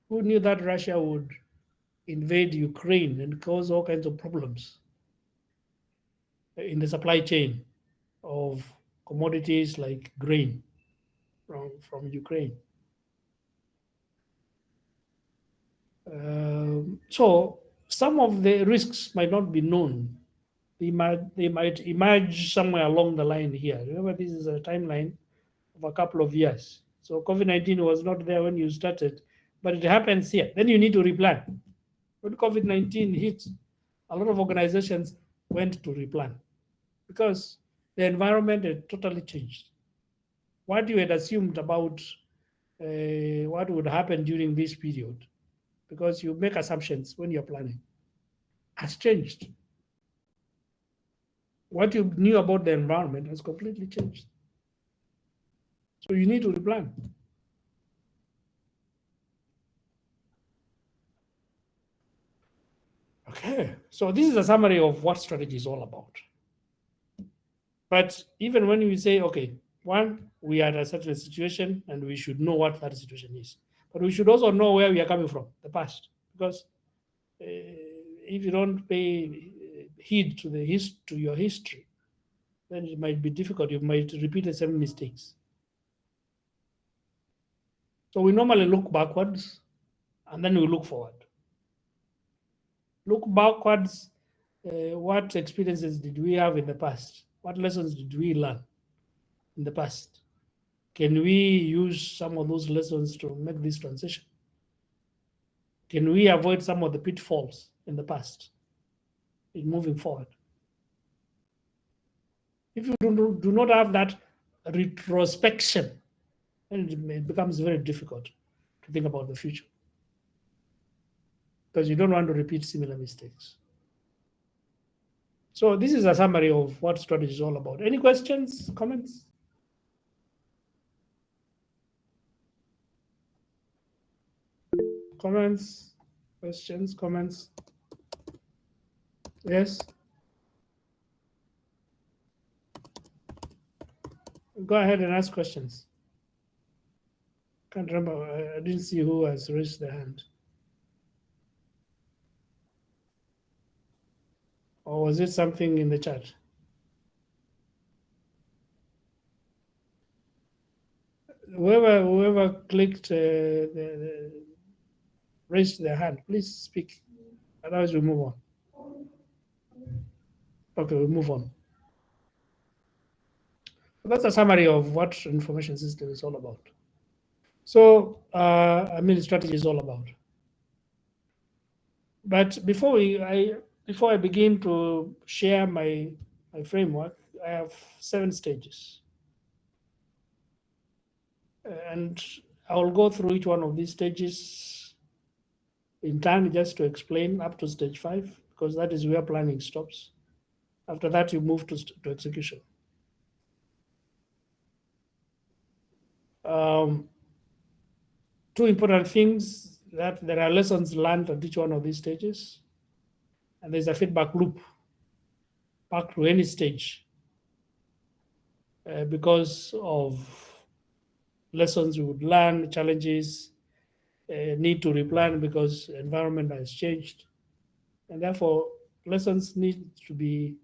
Who knew that Russia would invade Ukraine and cause all kinds of problems in the supply chain of commodities like grain from Ukraine? So some of the risks might not be known. They might emerge somewhere along the line here. Remember, this is a timeline of a couple of years. So COVID-19 was not there when you started, but it happens here. Then you need to replan. When COVID-19 hit, a lot of organizations went to replan because the environment had totally changed. What you had assumed about what would happen during this period, because you make assumptions when you're planning, has changed. What you knew about the environment has completely changed. So you need to replan. Okay, so this is a summary of what strategy is all about. But even when we say, okay, one, we are at a certain situation and we should know what that situation is. But we should also know where we are coming from, the past. Because if you don't pay heed to your history, then it might be difficult. You might repeat the same mistakes. So we normally look backwards and then we look forward. Look backwards, what experiences did we have in the past? What lessons did we learn in the past? Can we use some of those lessons to make this transition? Can we avoid some of the pitfalls in the past in moving forward? If you do not have that retrospection, then it becomes very difficult to think about the future because you don't want to repeat similar mistakes. So this is a summary of what strategy is all about. Any questions, comments? Comments, questions, comments? Yes? Go ahead and ask questions. Can't remember, I didn't see who has raised their hand. Or was it something in the chat? Whoever clicked raised their hand, please speak. Otherwise, we move on. Okay, we move on. So that's a summary of what information system is all about. So, strategy is all about. But before I begin to share my framework, I have 7 stages. And I will go through each one of these stages in turn just to explain up to stage 5, because that is where planning stops. After that, you move to execution. Two important things, that there are lessons learned at each one of these stages, and there's a feedback loop back to any stage because of lessons we would learn, challenges, need to replan because the environment has changed, and therefore lessons need to be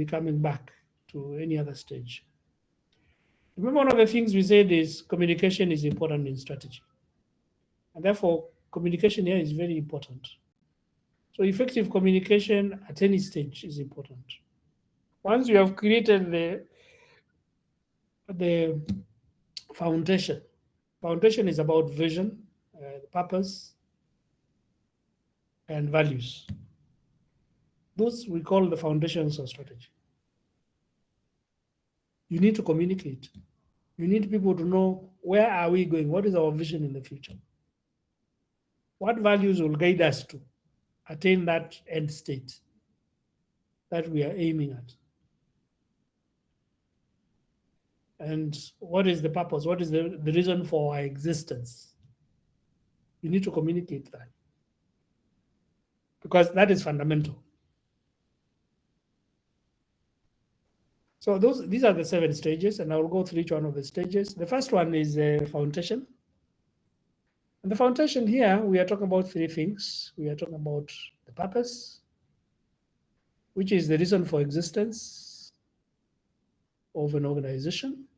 coming back to any other stage. Remember, one of the things we said is communication is important in strategy. And therefore, communication here is very important. So effective communication at any stage is important. Once you have created the foundation is about vision, purpose, and values. Those we call the foundations of strategy. You need to communicate. You need people to know, where are we going? What is our vision in the future? What values will guide us to attain that end state that we are aiming at? And what is the purpose? What is the reason for our existence? You need to communicate that, because that is fundamental. So these are the 7 stages, and I will go through each one of the stages. The first one is a foundation. And the foundation here, we are talking about 3 things. We are talking about the purpose, which is the reason for existence of an organization.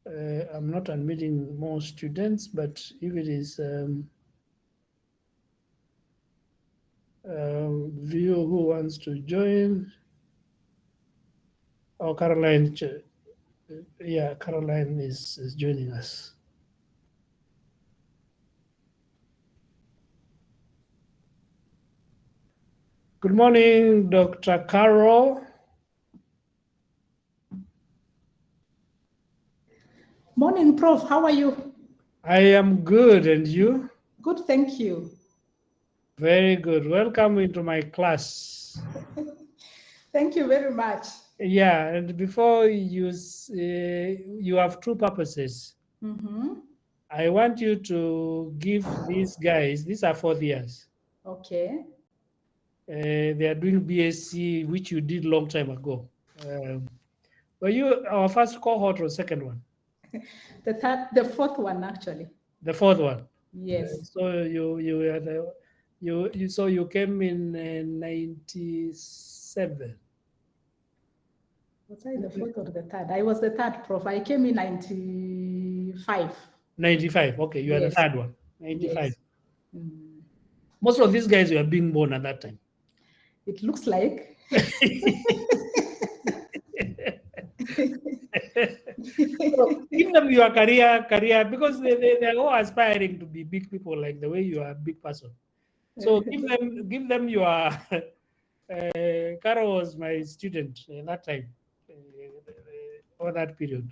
I'm not admitting more students, but if it is view who wants to join, oh, Caroline, yeah, Caroline is joining us. Good morning, Dr. Carol. Morning, Prof. How are you? I am good, and you? Good, thank you. Very good. Welcome into my class. Thank you very much. Yeah, and before you you have two purposes. I want you to give these guys, these are 4th years. Okay. They are doing BSc, which you did long time ago. Were you our first cohort or second one? The fourth one, actually. The 4th one. Yes. So you were the so you came in 97. Was I the fourth or the third? I was the third, Prof. I came in 95. 95. Okay, you are the Yes. third one. 95. Yes. Most of these guys were being born at that time. It looks like. So give them your career because they're all aspiring to be big people like the way you are a big person. So give them your Caro was my student at that time, over that period.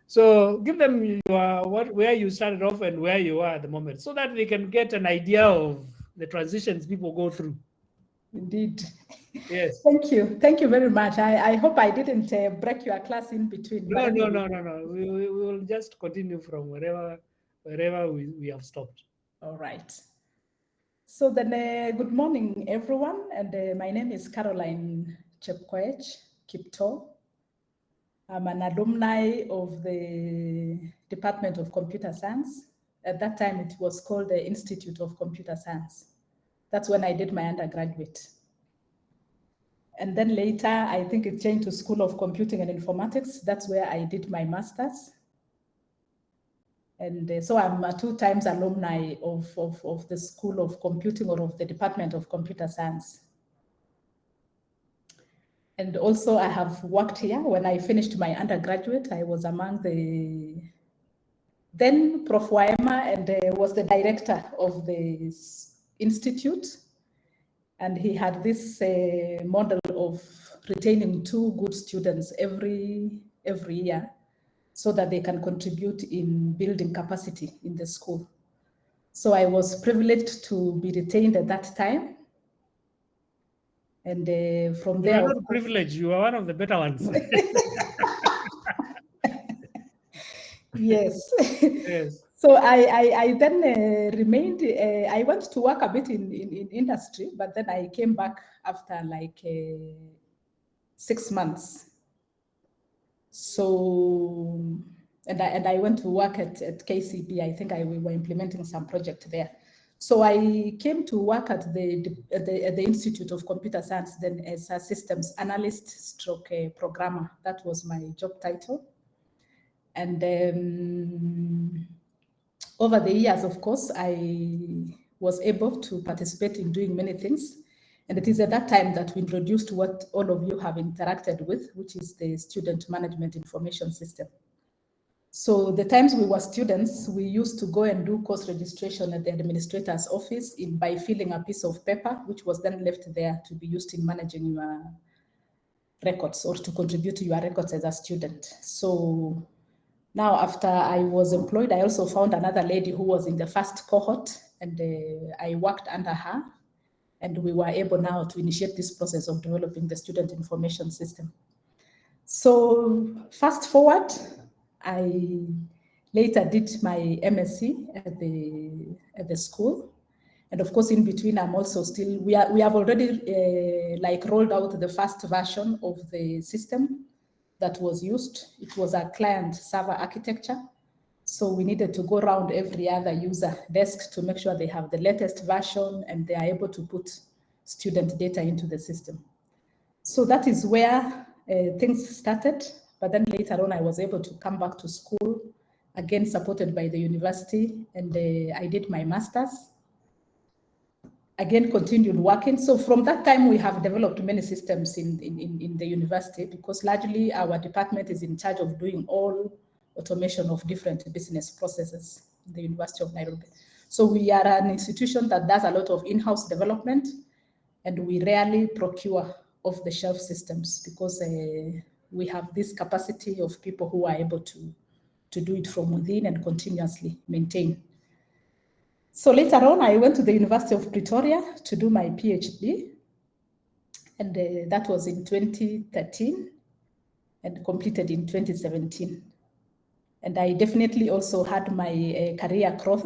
So give them your where you started off and where you are at the moment, so that they can get an idea of the transitions people go through. Indeed. Yes. Thank you. Thank you very much. I hope I didn't break your class in between. No. We will just continue from wherever we have stopped. All right. So then, good morning, everyone. And my name is Caroline Chepkoech Kipto. I'm an alumni of the Department of Computer Science. At that time, it was called the Institute of Computer Science. That's when I did my undergraduate. And then later, I think it changed to School of Computing and Informatics. That's where I did my master's. And so I'm a 2 times alumni of the School of Computing or of the Department of Computer Science. And also I have worked here. When I finished my undergraduate, I was among the then Prof. Waema, and was the director of the institute. And he had this model of retaining 2 good students every year, so that they can contribute in building capacity in the school. So I was privileged to be retained at that time. And from there— You are not privileged, you are one of the better ones. Yes. Yes. So I then remained, I went to work a bit in industry, but then I came back after like 6 months. So, and I went to work at KCB. I think we were implementing some project there. So I came to work at the Institute of Computer Science then as a systems analyst stroke programmer. That was my job title. And over the years, of course, I was able to participate in doing many things. And it is at that time that we introduced what all of you have interacted with, which is the Student Management Information System. So the times we were students, we used to go and do course registration at the administrator's office by filling a piece of paper, which was then left there to be used in managing your records or to contribute to your records as a student. So now after I was employed, I also found another lady who was in the first cohort, and I worked under her. And we were able now to initiate this process of developing the student information system. So fast forward, I later did my MSc at the school. And of course, in between, I'm also still, we have already like rolled out the first version of the system that was used. It was a client server architecture. So we needed to go around every other user desk to make sure they have the latest version and they are able to put student data into the system. So that is where things started. But then later on, I was able to come back to school, again supported by the university, and I did my master's. Again, continued working. So from that time, we have developed many systems in the university, because largely our department is in charge of doing all automation of different business processes in the University of Nairobi. So we are an institution that does a lot of in-house development, and we rarely procure off-the-shelf systems because we have this capacity of people who are able to do it from within and continuously maintain. So later on, I went to the University of Pretoria to do my PhD, and that was in 2013 and completed in 2017. And I definitely also had my career growth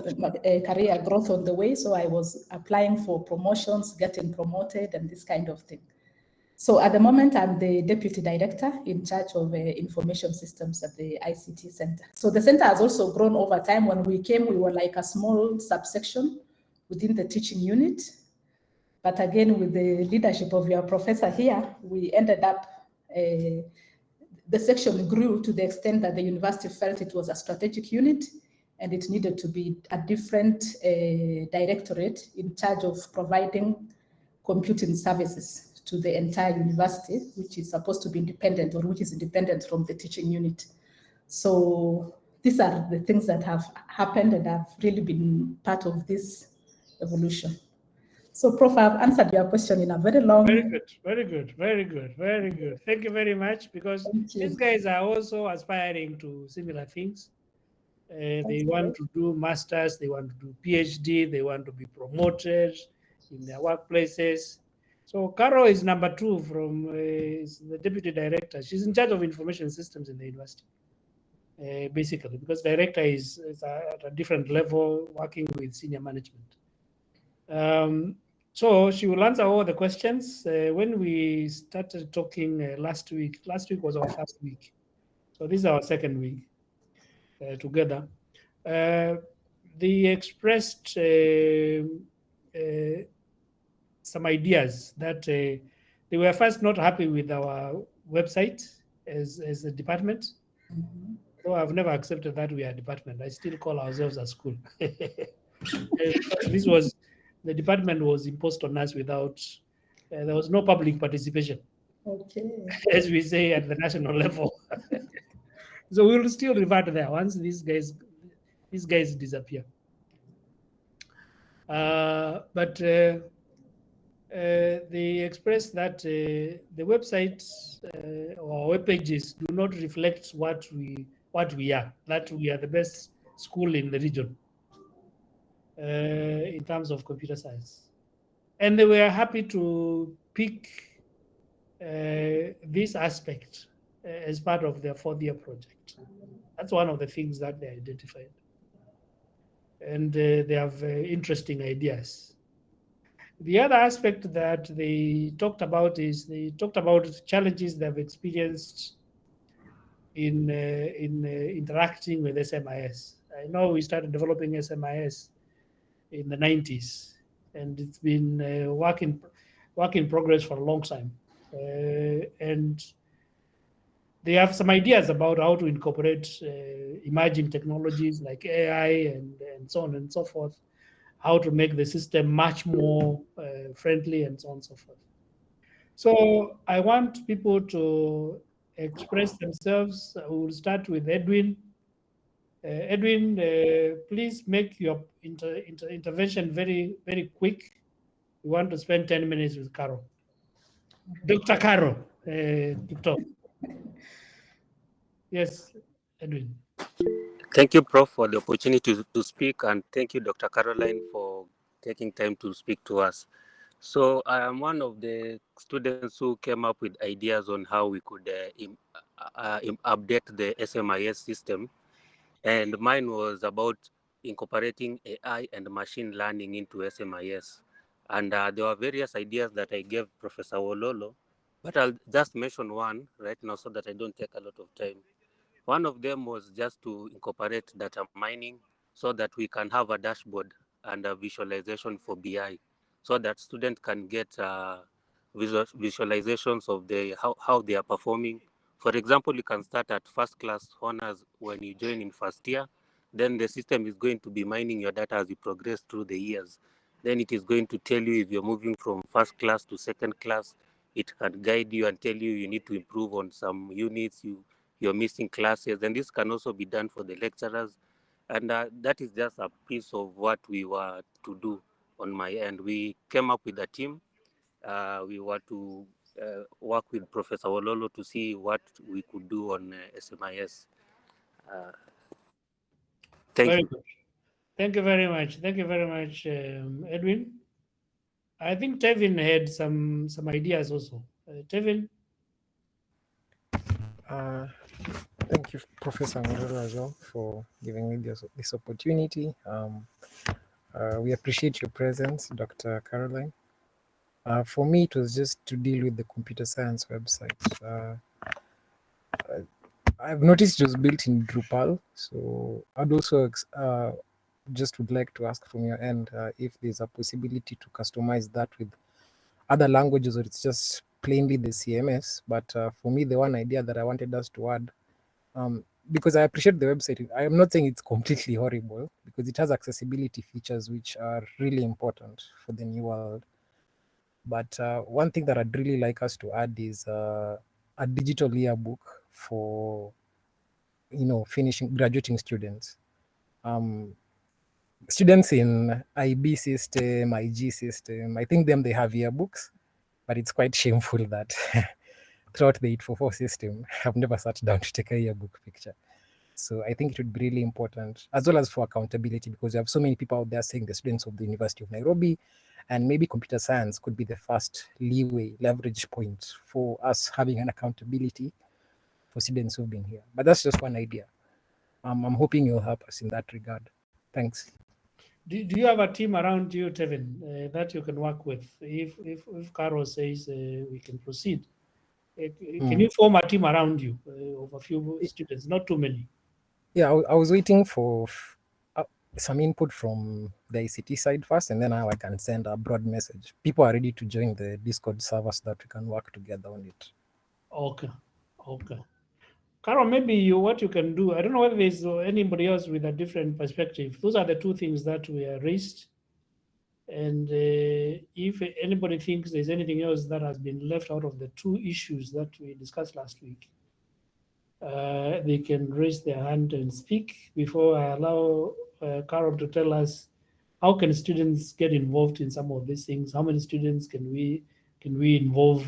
on the way. So I was applying for promotions, getting promoted, and this kind of thing. So at the moment, I'm the deputy director in charge of information systems at the ICT Center. So the center has also grown over time. When we came, we were like a small subsection within the teaching unit. But again, with the leadership of your professor here, we ended up, the section grew to the extent that the university felt it was a strategic unit and it needed to be a different directorate in charge of providing computing services to the entire university, which is supposed to be independent or which is independent from the teaching unit. So these are the things that have happened and have really been part of this evolution. So, Prof, I've answered your question in a very long. Very good, very good, very good, very good. Thank you very much, because these guys are also aspiring to similar things. They want to do masters, they want to do PhD, they want to be promoted in their workplaces. So Carol is number 2 from is the deputy director. She's in charge of information systems in the university, basically, because director is at a different level, working with senior management. So she will answer all the questions. When we started talking last week was our first week. So this is our second week together. They expressed some ideas that they were first not happy with our website as a department. Mm-hmm. So I've never accepted that we are a department. I still call ourselves a school. This was, the department was imposed on us without, there was no public participation. Okay. As we say at the national level. So we will still revert there once these guys disappear. But they express that the website or web pages do not reflect what we are. That we are the best school in the region in terms of computer science, and they were happy to pick this aspect as part of their 4th-year project. That's one of the things that they identified. And they have interesting ideas. The other aspect that they talked about is they talked about challenges they've experienced in interacting with SMIS. I know we started developing SMIS in the 90s, and it's been work in progress for a long time. And they have some ideas about how to incorporate emerging technologies like AI and so on and so forth, how to make the system much more friendly and so on and so forth. So I want people to express themselves. We'll start with Edwin. Edwin, please make your intervention very, very quick. We want to spend 10 minutes with Carol. Dr. Carol, TikTok. Yes, Edwin. Thank you, Prof, for the opportunity to speak, and thank you, Dr. Caroline, for taking time to speak to us. So I am one of the students who came up with ideas on how we could update the SMIS system, and mine was about incorporating AI and machine learning into SMIS. And there were various ideas that I gave Professor Wololo, but I'll just mention one right now so that I don't take a lot of time. One of them was just to incorporate data mining so that we can have a dashboard and a visualization for BI, so that students can get visualizations of how they are performing. For example, you can start at first class honors when you join in first year. Then the system is going to be mining your data as you progress through the years. Then it is going to tell you if you're moving from first class to second class. It can guide you and tell you need to improve on some units, you're missing classes, and this can also be done for the lecturers. And that is just a piece of what we were to do on my end. We came up with a team we want to work with Professor Wololo to see what we could do on SMIS. Thank Very you. good. Thank you very much. Thank you very much, Edwin. I think Tevin had some ideas also. Tevin. Thank you, Professor Muroro, as well, for giving me this opportunity. We appreciate your presence, Dr. Caroline. For me, it was just to deal with the computer science website. I've noticed it was built in Drupal, so I'd also just would like to ask from your end if there's a possibility to customize that with other languages, or it's just plainly the CMS. But for me, the one idea that I wanted us to add, because I appreciate the website, I am not saying it's completely horrible, because it has accessibility features which are really important for the new world. But one thing that I'd really like us to add is a digital yearbook for, graduating students. Students in IB system, IG system, I think they have yearbooks, but it's quite shameful that throughout the 844 system, I've never sat down to take a yearbook picture. So I think it would be really important, as well as for accountability, because you have so many people out there saying the students of the University of Nairobi, and maybe computer science could be the first leverage point for us having an accountability for students who've been here. But that's just one idea. I'm hoping you'll help us in that regard. Thanks. Do you have a team around you, Tevin, that you can work with? If Carol says we can proceed, can you form a team around you of a few students, not too many? Yeah, I was waiting for some input from the ICT side first, and then I can send a broad message. People are ready to join the Discord server so that we can work together on it. Okay. Carol, maybe what you can do, I don't know whether there's anybody else with a different perspective. Those are the two things that were raised. And if anybody thinks there's anything else that has been left out of the two issues that we discussed last week, they can raise their hand and speak before I allow Carol to tell us how can students get involved in some of these things. How many students can we involve?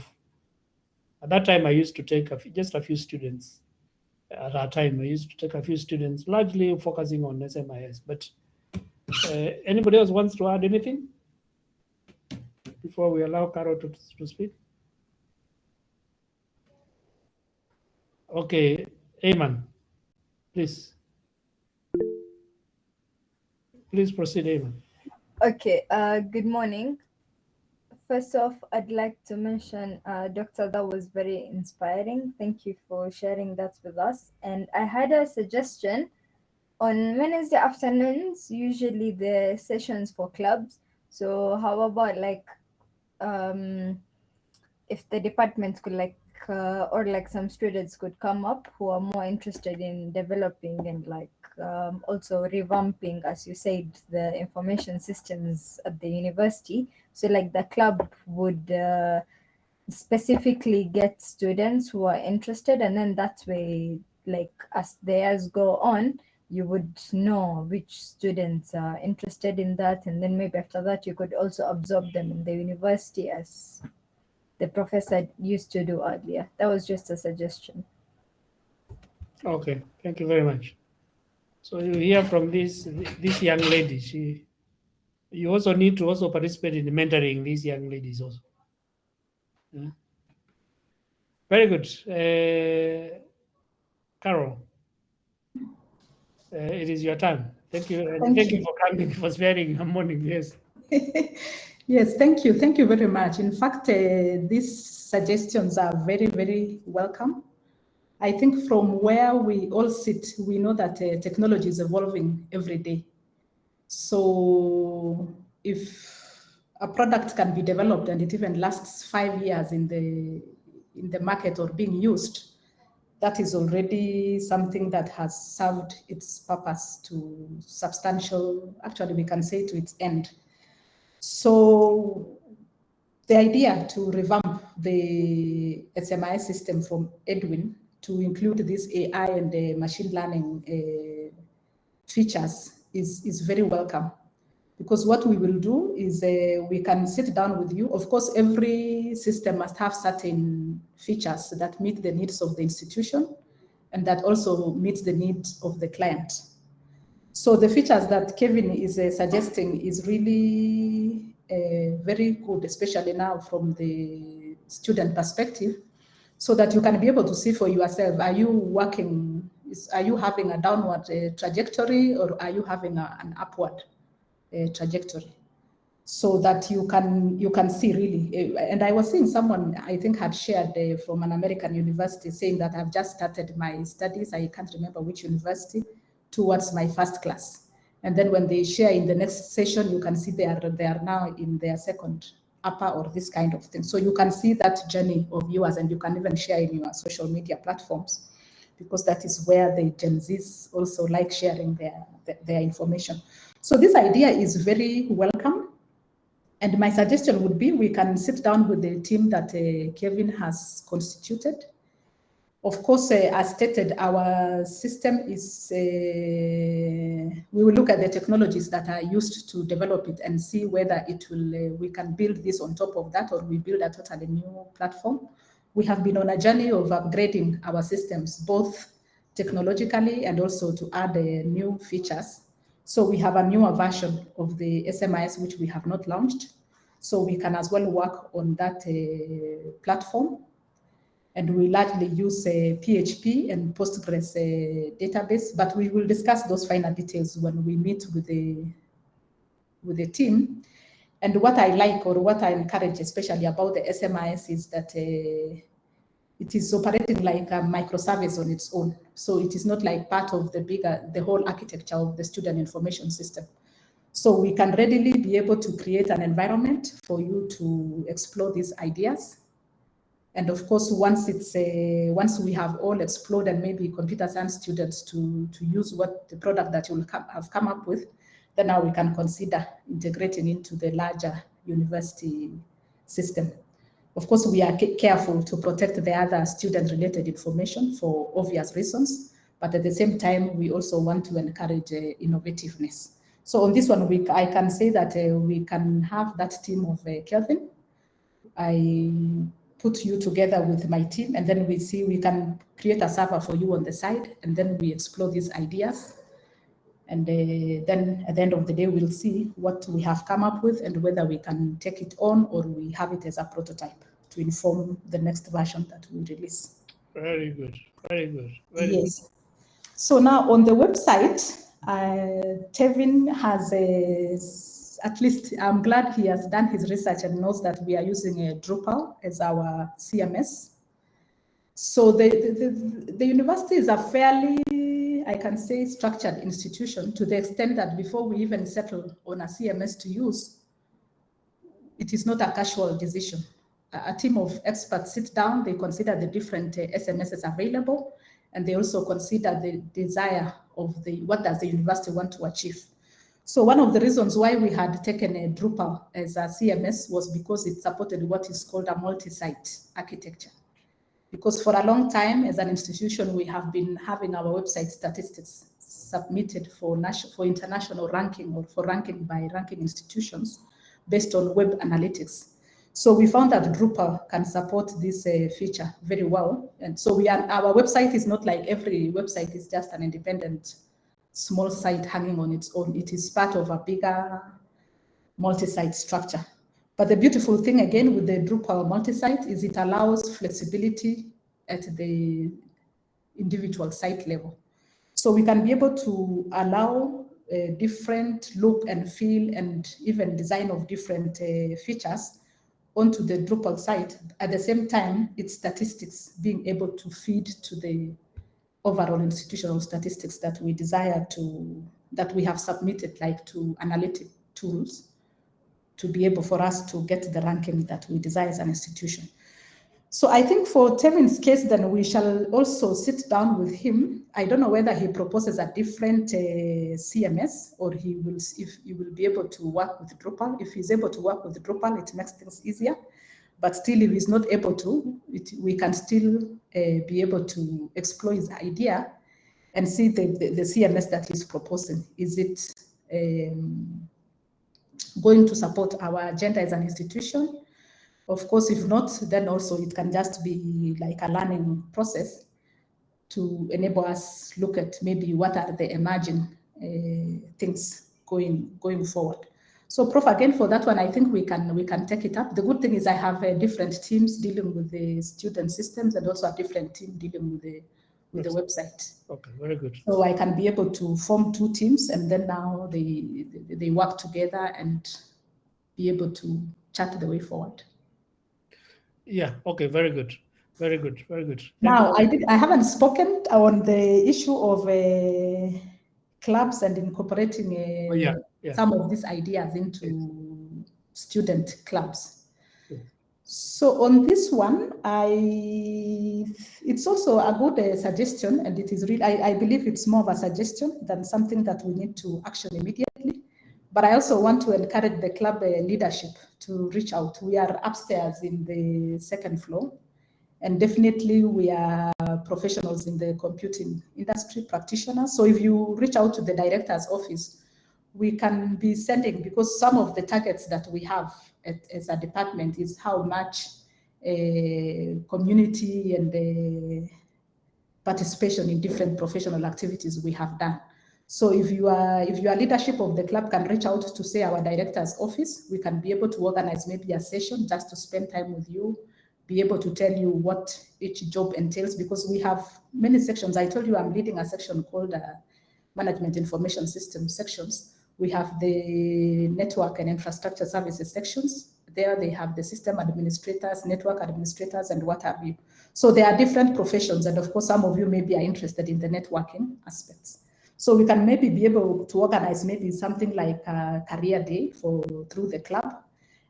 At that time, I used to take just a few students. At that time, I used to take a few students, largely focusing on SMIS. But anybody else wants to add anything before we allow Carol to speak? Okay, Ayman, please. Please proceed, Ayman. Okay, good morning. First off, I'd like to mention, Doctor, that was very inspiring. Thank you for sharing that with us. And I had a suggestion. On Wednesday afternoons, usually the sessions for clubs. So how about if the department could or some students could come up who are more interested in developing and also revamping, as you said, the information systems at the university. So the club would specifically get students who are interested, and then that way, as the years go on, you would know which students are interested in that, and then maybe after that you could also absorb them in the university as the professor used to do earlier. That was just a suggestion. Okay, thank you very much. So you hear from this young lady. You also need to also participate in mentoring these young ladies also. Yeah. Very good. Carol, it is your turn. Thank you. And thank you for coming, for sparing your morning. Yes. Yes, thank you. Thank you very much. In fact, these suggestions are very, very welcome. I think from where we all sit, we know that technology is evolving every day. So if a product can be developed and it even lasts 5 years in the market or being used, that is already something that has served its purpose to substantial, actually we can say to its end. So the idea to revamp the SMIS system from Edwin to include this AI and machine learning features is very welcome, Because what we will do is we can sit down with you. Of course, every system must have certain features that meet the needs of the institution and that also meets the needs of the client. So the features that Kevin is suggesting is really very good, especially now from the student perspective, so that you can be able to see for yourself, are you working, are you having a downward trajectory, or are you having an upward trajectory? So that you can see really. And I was seeing someone, I think, had shared from an American university saying that I've just started my studies, I can't remember which university, towards my first class. And then when they share in the next session, you can see they are now in their second upper or this kind of thing. So you can see that journey of yours, and you can even share in your social media platforms, because that is where the Gen Zs also like sharing their information. So this idea is very welcome. And my suggestion would be we can sit down with the team that Kevin has constituted. Of course, as stated, our system is, we will look at the technologies that are used to develop it and see whether it will, we can build this on top of that, or we build a totally new platform. We have been on a journey of upgrading our systems, both technologically and also to add new features. So we have a newer version of the SMIS, which we have not launched. So we can as well work on that platform. And we largely use PHP and Postgres database, but we will discuss those finer details when we meet with the team. And what I like, or what I encourage, especially about the SMIS, is that it is operating like a microservice on its own. So it is not like part of the whole architecture of the student information system. So we can readily be able to create an environment for you to explore these ideas. And of course, once we have all explored, and maybe computer science students to use what the product that you have come up with, then now we can consider integrating into the larger university system. Of course, we are careful to protect the other student-related information for obvious reasons, but at the same time, we also want to encourage innovativeness. So on this one, I can say that we can have that team of Kelvin. I put you together with my team, and then we can create a server for you on the side, and then we explore these ideas. And then at the end of the day, we'll see what we have come up with and whether we can take it on or we have it as a prototype to inform the next version that we release. Very good, very good. Very yes. Good. So now on the website, Tevin has at least I'm glad he has done his research and knows that we are using a Drupal as our CMS. So the university is a fairly, I can say, structured institution, to the extent that before we even settle on a CMS to use, it is not a casual decision. A team of experts sit down, they consider the different SMSs available, and they also consider the desire of what does the university want to achieve. So one of the reasons why we had taken a Drupal as a CMS was because it supported what is called a multi-site architecture. Because for a long time, as an institution, we have been having our website statistics submitted for international ranking, or for ranking by ranking institutions based on web analytics. So we found that Drupal can support this feature very well. And so our website is not like every website is just an independent small site hanging on its own. It is part of a bigger multi-site structure. But the beautiful thing, again, with the Drupal multi-site is it allows flexibility at the individual site level. So we can be able to allow a different look and feel and even design of different features onto the Drupal site. At the same time, its statistics being able to feed to the overall institutional statistics that we desire that we have submitted, like to analytic tools, to be able for us to get the ranking that we desire as an institution. So I think for Tevin's case, then we shall also sit down with him. I don't know whether he proposes a different CMS, or if he will be able to work with Drupal. If he's able to work with Drupal, it makes things easier. But still, if he's not able to, we can still be able to explore his idea and see the CMS that he's proposing. Is it going to support our agenda as an institution. Of course, if not, then also it can just be like a learning process to enable us look at maybe what are the emerging things going forward. So, Prof, again for that one, I think we can take it up. The good thing is I have different teams dealing with the student systems and also a different team dealing with the website. Okay, very good. So I can be able to form 2 teams, and then now they work together and be able to chart the way forward. Yeah. Okay. Very good. Very good. Very good. Now, I haven't spoken on the issue of clubs and incorporating some of these ideas into student clubs. Yes. So on this one, it's also a good suggestion, and it is really, I believe it's more of a suggestion than something that we need to action immediately. But I also want to encourage the club leadership to reach out. We are upstairs in the 2nd floor. And definitely we are professionals in the computing industry, practitioners. So if you reach out to the director's office, we can be sending, because some of the targets that we have as a department is how much community and participation in different professional activities we have done. So if your leadership of the club can reach out to, say, our director's office, we can be able to organize maybe a session just to spend time with you, be able to tell you what each job entails, because we have many sections. I told you I'm leading a section called Management Information System sections. We have the network and infrastructure services sections. There they have the system administrators, network administrators, and what have you. So there are different professions, and of course some of you maybe are interested in the networking aspects. So we can maybe be able to organize maybe something like a career day through the club,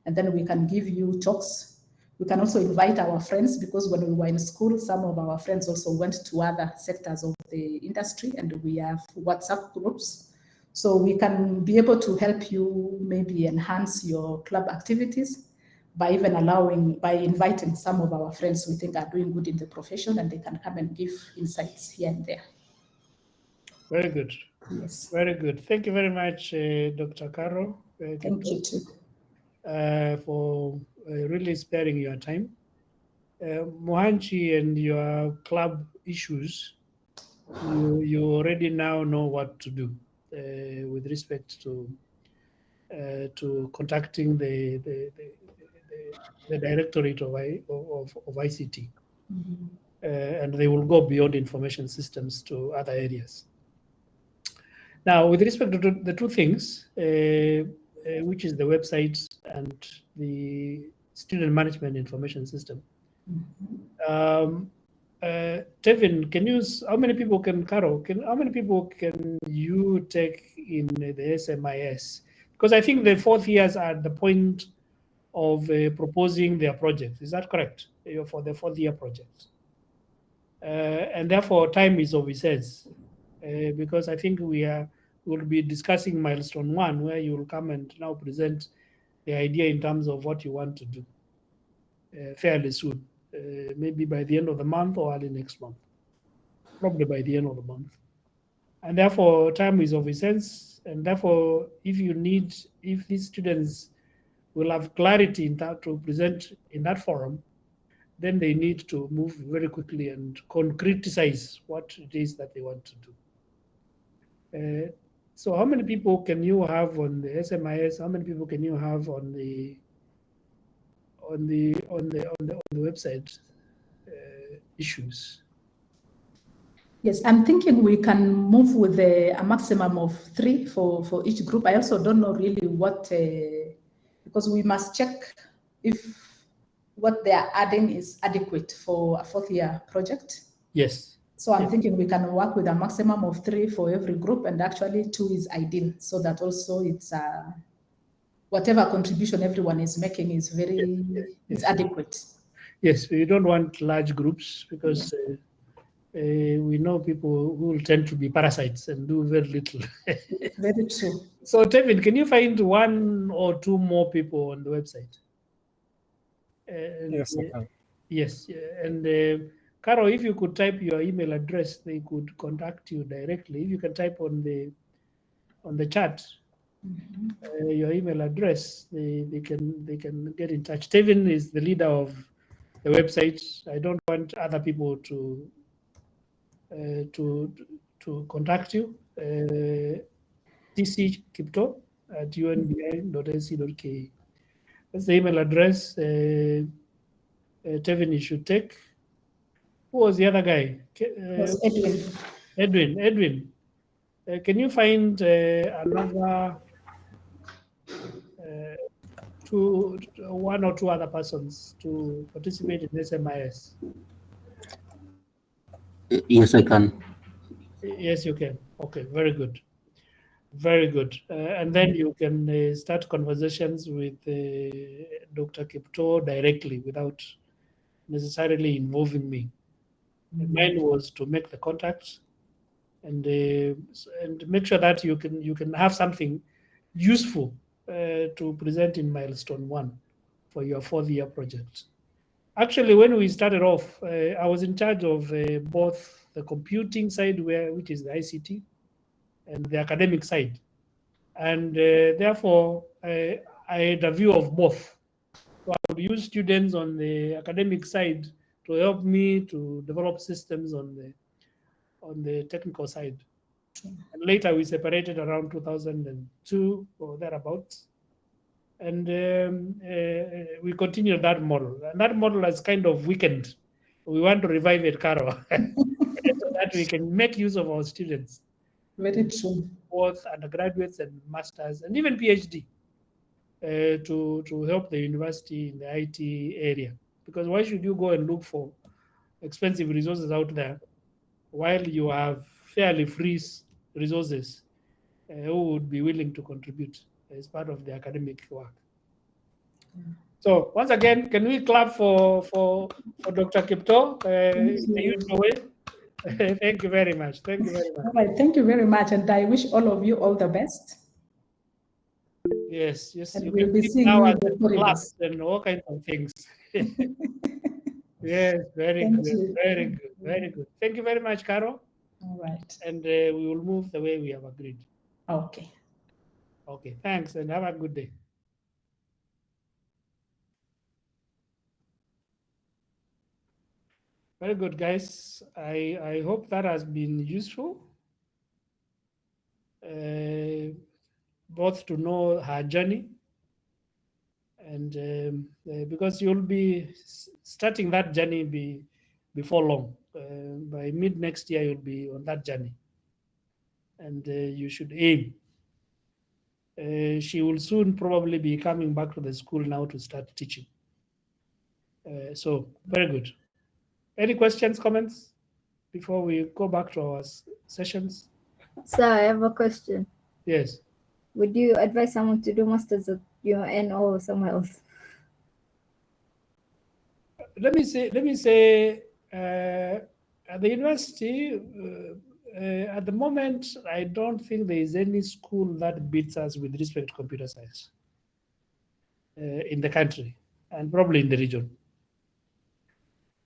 and then we can give you talks. We can also invite our friends, because when we were in school, some of our friends also went to other sectors of the industry, and we have WhatsApp groups. So we can be able to help you maybe enhance your club activities by even by inviting some of our friends we think are doing good in the profession, and they can come and give insights here and there. Very good. Yes. Very good. Thank you very much, Dr. Caro. Thank you too. For really sparing your time. Mohanchi, and your club issues, you already now know what to do with respect to contacting the Directorate of ICT. Mm-hmm. And they will go beyond information systems to other areas. Now, with respect to the 2 things, which is the website and the student management information system. Mm-hmm. Tevin, how many people can you take in the SMIS? Because I think the 4th years are at the point of proposing their project. Is that correct? For the 4th year project. And therefore time is of essence, because I think we'll be discussing milestone 1, where you will come and now present the idea in terms of what you want to do fairly soon, maybe by the end of the month or early next month, probably by the end of the month. And therefore time is of essence, and therefore if these students will have clarity in that to present in that forum, then they need to move very quickly and concretize what it is that they want to do. So how many people can you have on the SMIS? How many people can you have on the website issues? Yes, I'm thinking we can move with a maximum of 3 for each group. I also don't know really what, because we must check if what they are adding is adequate for a 4th year project. Yes. So I'm thinking we can work with a maximum of 3 for every group, and actually 2 is ideal, so that also it's whatever contribution everyone is making is is adequate. Yes, we don't want large groups, because we know people who will tend to be parasites and do very little. Very true. So Tevin, can you find 1 or 2 more people on the website? Yes, I can. Yes, and Caro, if you could type your email address, they could contact you directly. If you can type on the chat, your email address, they can get in touch. Tevin is the leader of the website. I don't want other people to contact you. tckipto@unbi.ac.ke. That's the email address. Tevin, you should take. Who was the other guy? Was Edwin. Edwin. Can you find another one or two other persons to participate in SMIS? Yes, I can. Yes, you can. Okay, very good. Very good. And then you can start conversations with Dr. Kipto directly without necessarily involving me. Mine was to make the contact and make sure that you can have something useful to present in milestone 1 for your 4th-year project. Actually, when we started off, I was in charge of both the computing side, which is the ICT, and the academic side. And therefore, I had a view of both. So I would use students on the academic side to help me to develop systems on the technical side. And later we separated around 2002 or thereabouts. And we continued that model. And that model has kind of weakened. We want to revive it, Caro, so that we can make use of our students. Very true. Both undergraduates and masters and even PhD to help the university in the IT area. Because why should you go and look for expensive resources out there while you have fairly free resources who would be willing to contribute as part of the academic work? So once again, can we clap for Dr. Kipto in the usual way? Thank you very much. Thank you very much. All right, thank you very much, and I wish all of you all the best. Yes, yes. And You we'll can be see seeing now you at in the the corridors. class and all kinds of things. Yes, very Thank good, you. very good, very good. Thank you very much, Caro. All right. And we will move the way we have agreed. Okay. Okay, thanks, and have a good day. Very good, guys. I hope that has been useful. Both to know her journey and because you'll be starting that journey before long. By mid next year, you'll be on that journey, and you should aim. She will soon probably be coming back to the school now to start teaching. So very good. Any questions, comments before we go back to our sessions? Sir, I have a question. Yes. Would you advise someone to do masters at UN or somewhere else? Let me say, at the university, at the moment, I don't think there is any school that beats us with respect to computer science in the country and probably in the region.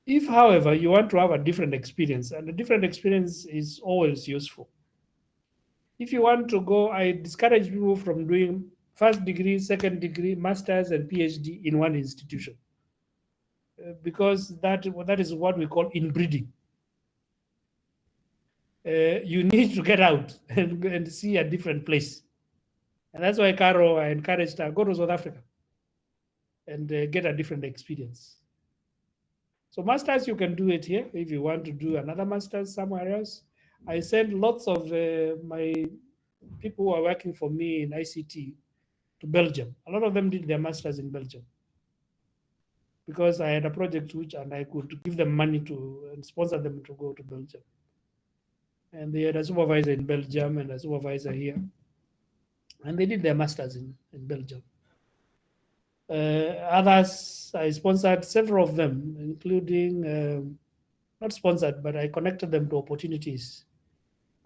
If, however, you want to have a different experience, and a different experience is always useful. If you want to go, I discourage people from doing first degree, second degree, masters, and PhD in one institution. Because that is what we call inbreeding. You need to get out and see a different place. And that's why Caro, I encouraged her, go to South Africa and get a different experience. So masters, you can do it here. If you want to do another master's somewhere else, I send lots of my people who are working for me in ICT to Belgium. A lot of them did their masters in Belgium because I had a project and I could give them money to and sponsor them to go to Belgium. And they had a supervisor in Belgium and a supervisor here. And they did their masters in Belgium. Others, I sponsored several of them, including, not sponsored, but I connected them to opportunities.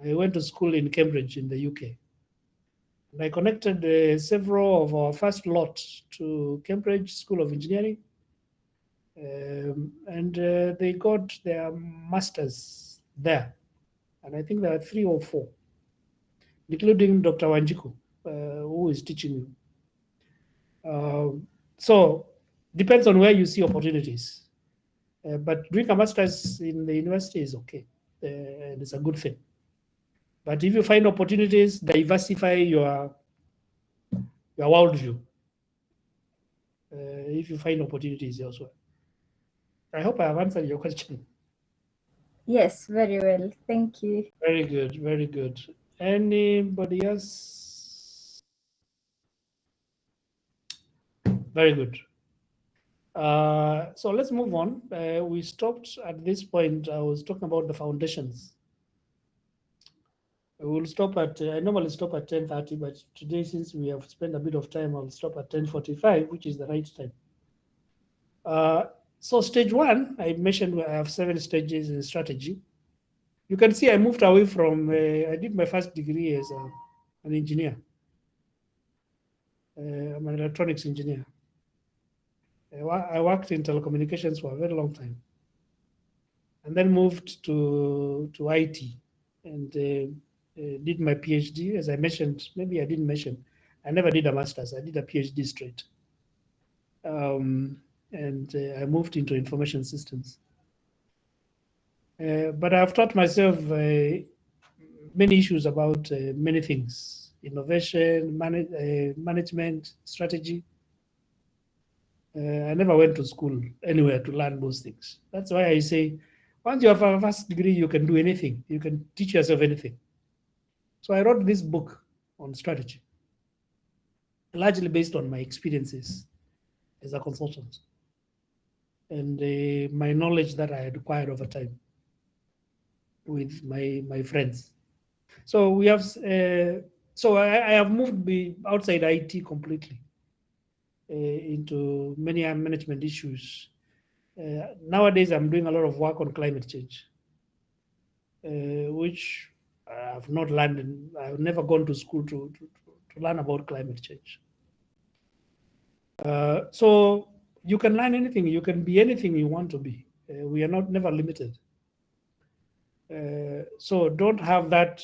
I went to school in Cambridge in the UK. And I connected several of our first lot to Cambridge School of Engineering. And they got their masters there. And I think there are 3 or 4, including Dr. Wanjiku, who is teaching you. So depends on where you see opportunities. But doing a master's in the university is okay, and it's a good thing. But if you find opportunities, diversify your worldview. If you find opportunities elsewhere. I hope I have answered your question. Yes, very well. Thank you. Very good, very good. Anybody else? Very good. So let's move on. We stopped at this point. I was talking about the foundations. We'll stop at, I normally stop at 10:30, but today, since we have spent a bit of time, I'll stop at 10:45, which is the right time. So stage one, I mentioned I have 7 stages in strategy. You can see I moved away from, I did my first degree as an engineer. I'm an electronics engineer. I worked in telecommunications for a very long time, and then moved to IT and did my PhD. As I mentioned, maybe I didn't mention, I never did a master's. I did a PhD straight. And I moved into information systems. But I've taught myself many issues about many things: innovation, management, strategy. I never went to school anywhere to learn those things. That's why I say, once you have a first degree, you can do anything. You can teach yourself anything. So I wrote this book on strategy, largely based on my experiences as a consultant and my knowledge that I had acquired over time with my friends. So we have, so I have moved outside IT completely into many management issues. Nowadays, I'm doing a lot of work on climate change, which I've not learned. I've never gone to school to learn about climate change. So you can learn anything. You can be anything you want to be. We are never limited. So don't have that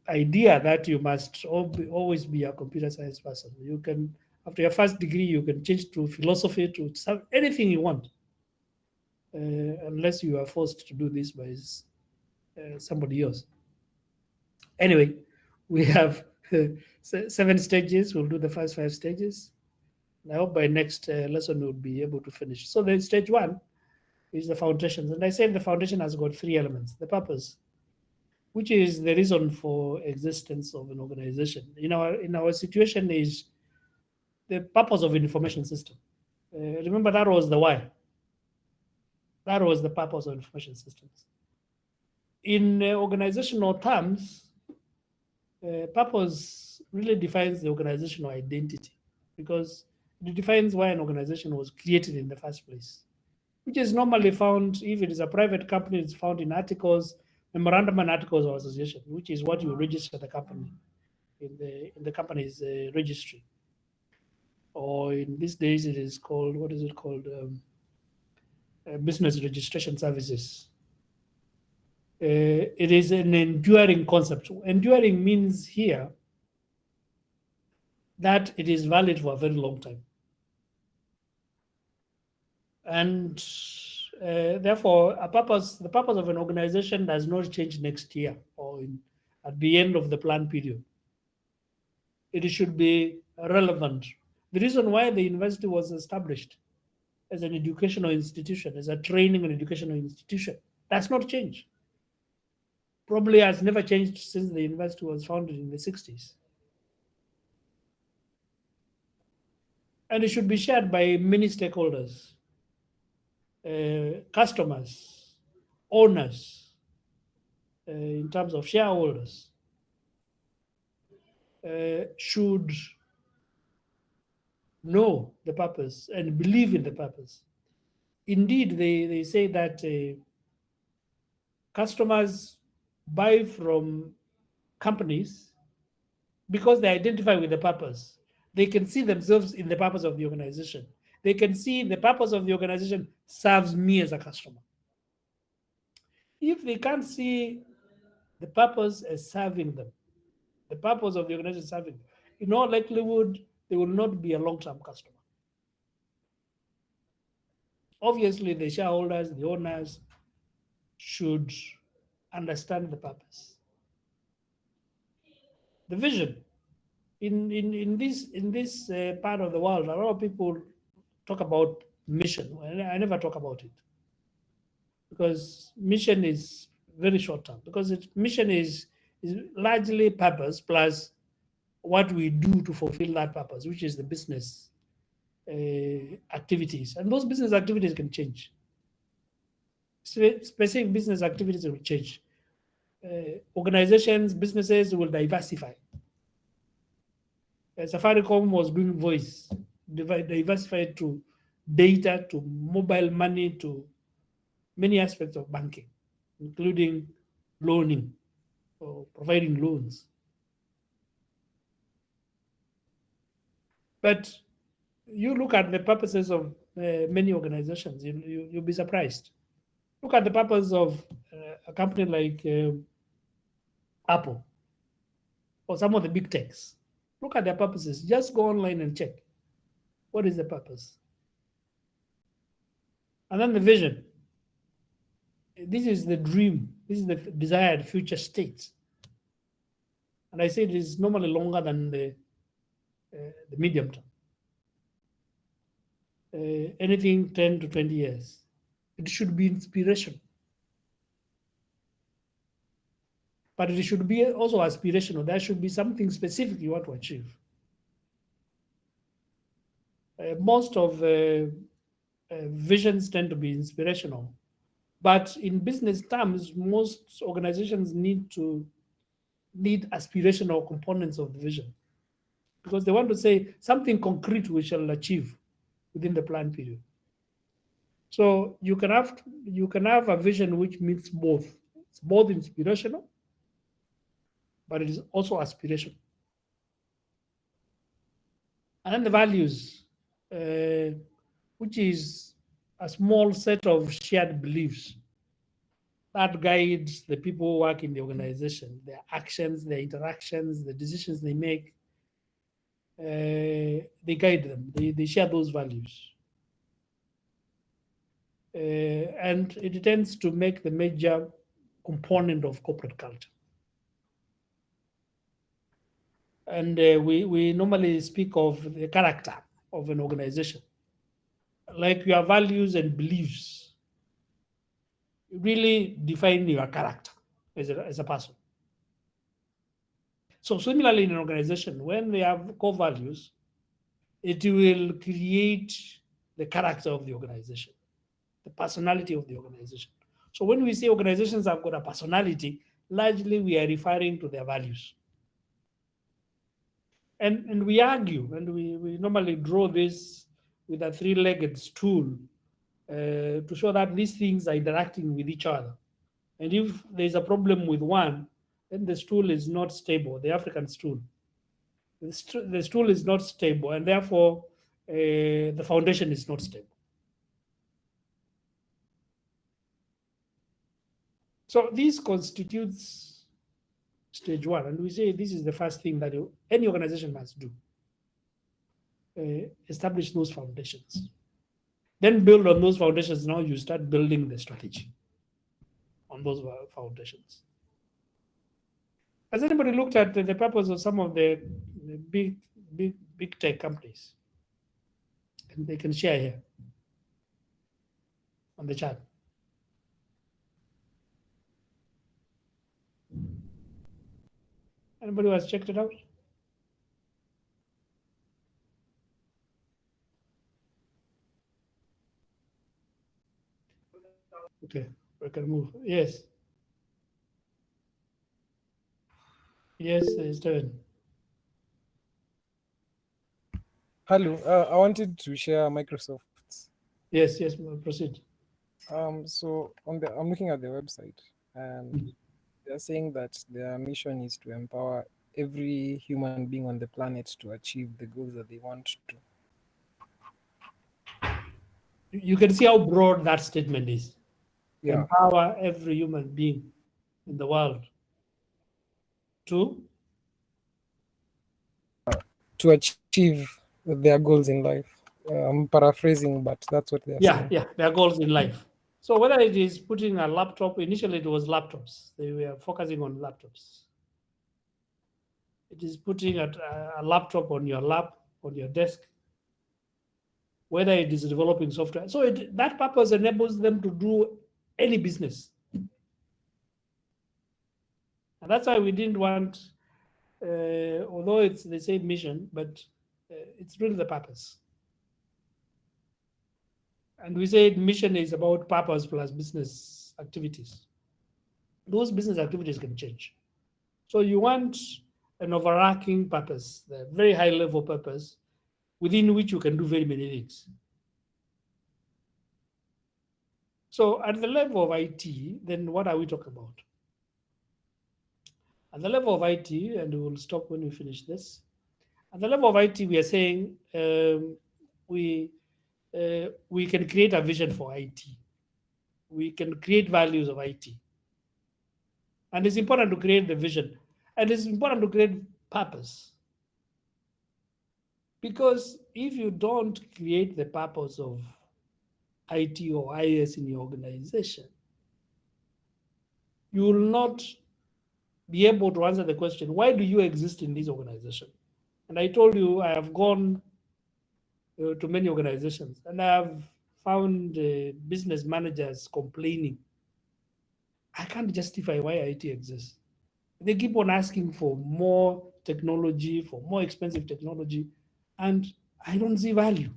idea that you must always be a computer science person. You can, after your first degree, you can change to philosophy, to anything you want, unless you are forced to do this by somebody else. Anyway, we have 7 stages. We'll do the first 5 stages. I hope by next lesson we'll be able to finish. So then stage 1 is the foundations. And I said the foundation has got 3 elements: the purpose, which is the reason for existence of an organization. In our situation is the purpose of an information system. Remember, that was the why. That was the purpose of information systems. In organizational terms, purpose really defines the organizational identity, because it defines why an organization was created in the first place, which is normally found, if it is a private company, it's found in articles, memorandum and articles of association, which is what you register the company in the company's registry. Or in these days, it is called, what is it called? Business registration services. It is an enduring concept. Enduring means here that it is valid for a very long time. And therefore, the purpose of an organization does not change next year or at the end of the plan period. It should be relevant. The reason why the university was established as an educational institution, as a training and educational institution, does not change. Probably has never changed since the university was founded in the 60s. And it should be shared by many stakeholders, customers, owners, in terms of shareholders, should know the purpose and believe in the purpose. Indeed, they say that customers buy from companies because they identify with the purpose. They can see themselves in the purpose of the organization. They can see the purpose of the organization serves me as a customer. If they can't see The purpose is serving them. The purpose of the organization is serving them. In all likelihood, they will not be a long-term customer. Obviously, the shareholders, the owners should understand the purpose. The vision. In this part of the world, a lot of people talk about mission. I never talk about it because mission is very short term. Because mission is largely purpose plus what we do to fulfill that purpose, which is the business activities, and those business activities can change. Specific business activities will change. Organizations, businesses will diversify. Safaricom was doing voice, diversified to data, to mobile money, to many aspects of banking, including loaning or providing loans. But you look at the purposes of many organizations, you'll be surprised. Look at the purpose of a company like Apple or some of the big techs. Look at their purposes. Just go online and check. What is the purpose? And then the vision. This is the dream. This is the desired future state. And I say it is normally longer than the medium term. Anything 10 to 20 years. It should be inspiration. But it should be also aspirational. There should be something specific you want to achieve. Most of visions tend to be inspirational. But in business terms, most organizations need aspirational components of the vision. Because they want to say something concrete we shall achieve within the plan period. So you can have a vision which meets both. It's both inspirational, but it is also aspirational. And then the values, which is a small set of shared beliefs that guides the people who work in the organization, their actions, their interactions, the decisions they make. They guide them. They share those values. And it tends to make the major component of corporate culture. And we normally speak of the character of an organization. Like your values and beliefs really define your character as a person. So similarly in an organization, when they have core values, it will create the character of the organization, the personality of the organization. So when we say organizations have got a personality, largely we are referring to their values. And we argue, and we normally draw this with a three-legged stool to show that these things are interacting with each other. And if there's a problem with one, then the stool is not stable, the African stool. The stool is not stable, and therefore the foundation is not stable. So this constitutes stage one, and we say this is the first thing that any organization must do. Establish those foundations. Then build on those foundations. Now you start building the strategy on those foundations. Has anybody looked at the purpose of some of the big tech companies? And they can share here on the chat. Anybody who has checked it out? Okay, we can move. Yes. Yes, Steven. Hello, I wanted to share Microsoft. Yes, proceed. So I'm looking at the website, and they're saying that their mission is to empower every human being on the planet to achieve the goals that they want to. You can see how broad that statement is. Yeah. Empower every human being in the world to achieve their goals in life. I'm paraphrasing, but that's what they're saying. their goals in life. So whether it is putting a laptop, initially it was laptops. They were focusing on laptops. It is putting a laptop on your lap, on your desk, whether it is developing software. So that purpose enables them to do any business. And that's why we didn't want, although it's the same mission, but it's really the purpose. And we said mission is about purpose plus business activities. Those business activities can change. So you want an overarching purpose, the very high level purpose, within which you can do very many things. So at the level of IT, then what are we talking about? At the level of IT, and we will stop when we finish this. At the level of IT, we are saying we can create a vision for IT. We can create values of IT. And it's important to create the vision. And it's important to create purpose. Because if you don't create the purpose of IT or IS in your organization, you will not be able to answer the question, why do you exist in this organization? And I told you, I have gone to many organizations and I have found business managers complaining, I can't justify why IT exists. They keep on asking for more technology, for more expensive technology, and I don't see value.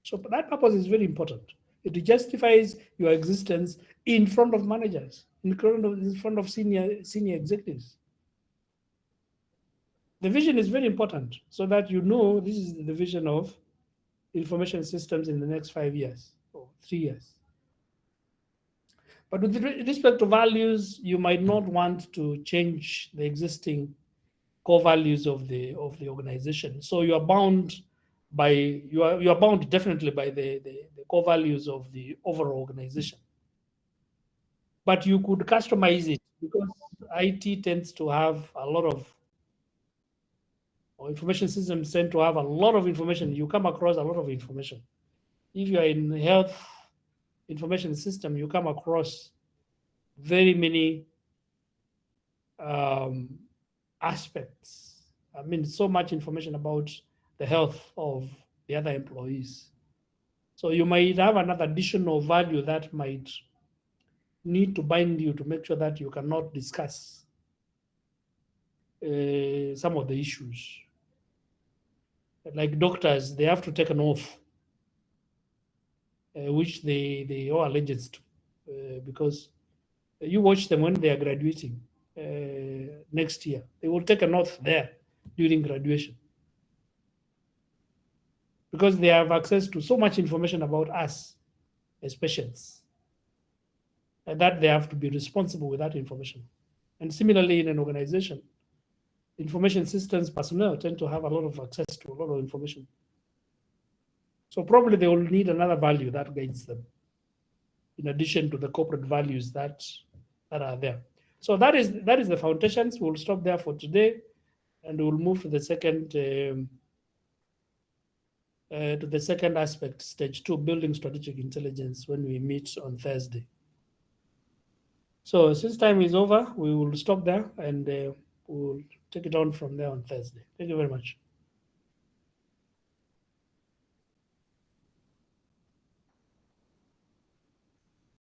So that purpose is very important. It justifies your existence in front of managers, in front of senior executives. The vision is very important so that you know this is the vision of information systems in the next 5 years or 3 years. But with respect to values, you might not want to change the existing core values of the organization. So you are bound by you are bound definitely by the core values of the overall organization. But you could customize it because IT tends to have a lot of, or information systems tend to have a lot of information. You come across a lot of information. If you are in health information system, you come across very many aspects. I mean, so much information about the health of the other employees. So you might have another additional value that might need to bind you to make sure that you cannot discuss some of the issues. Like doctors, they have to take an oath, which they owe allegiance to, because you watch them when they are graduating next year. They will take an oath there during graduation because they have access to so much information about us as patients, and that they have to be responsible with that information. And similarly, in an organization, information systems personnel tend to have a lot of access to a lot of information. So probably they will need another value that guides them, in addition to the corporate values that are there. So that is the foundations. We'll stop there for today, and we'll move to the second aspect, stage 2, building strategic intelligence, when we meet on Thursday. So since time is over, we will stop there and we'll take it on from there on Thursday. Thank you very much.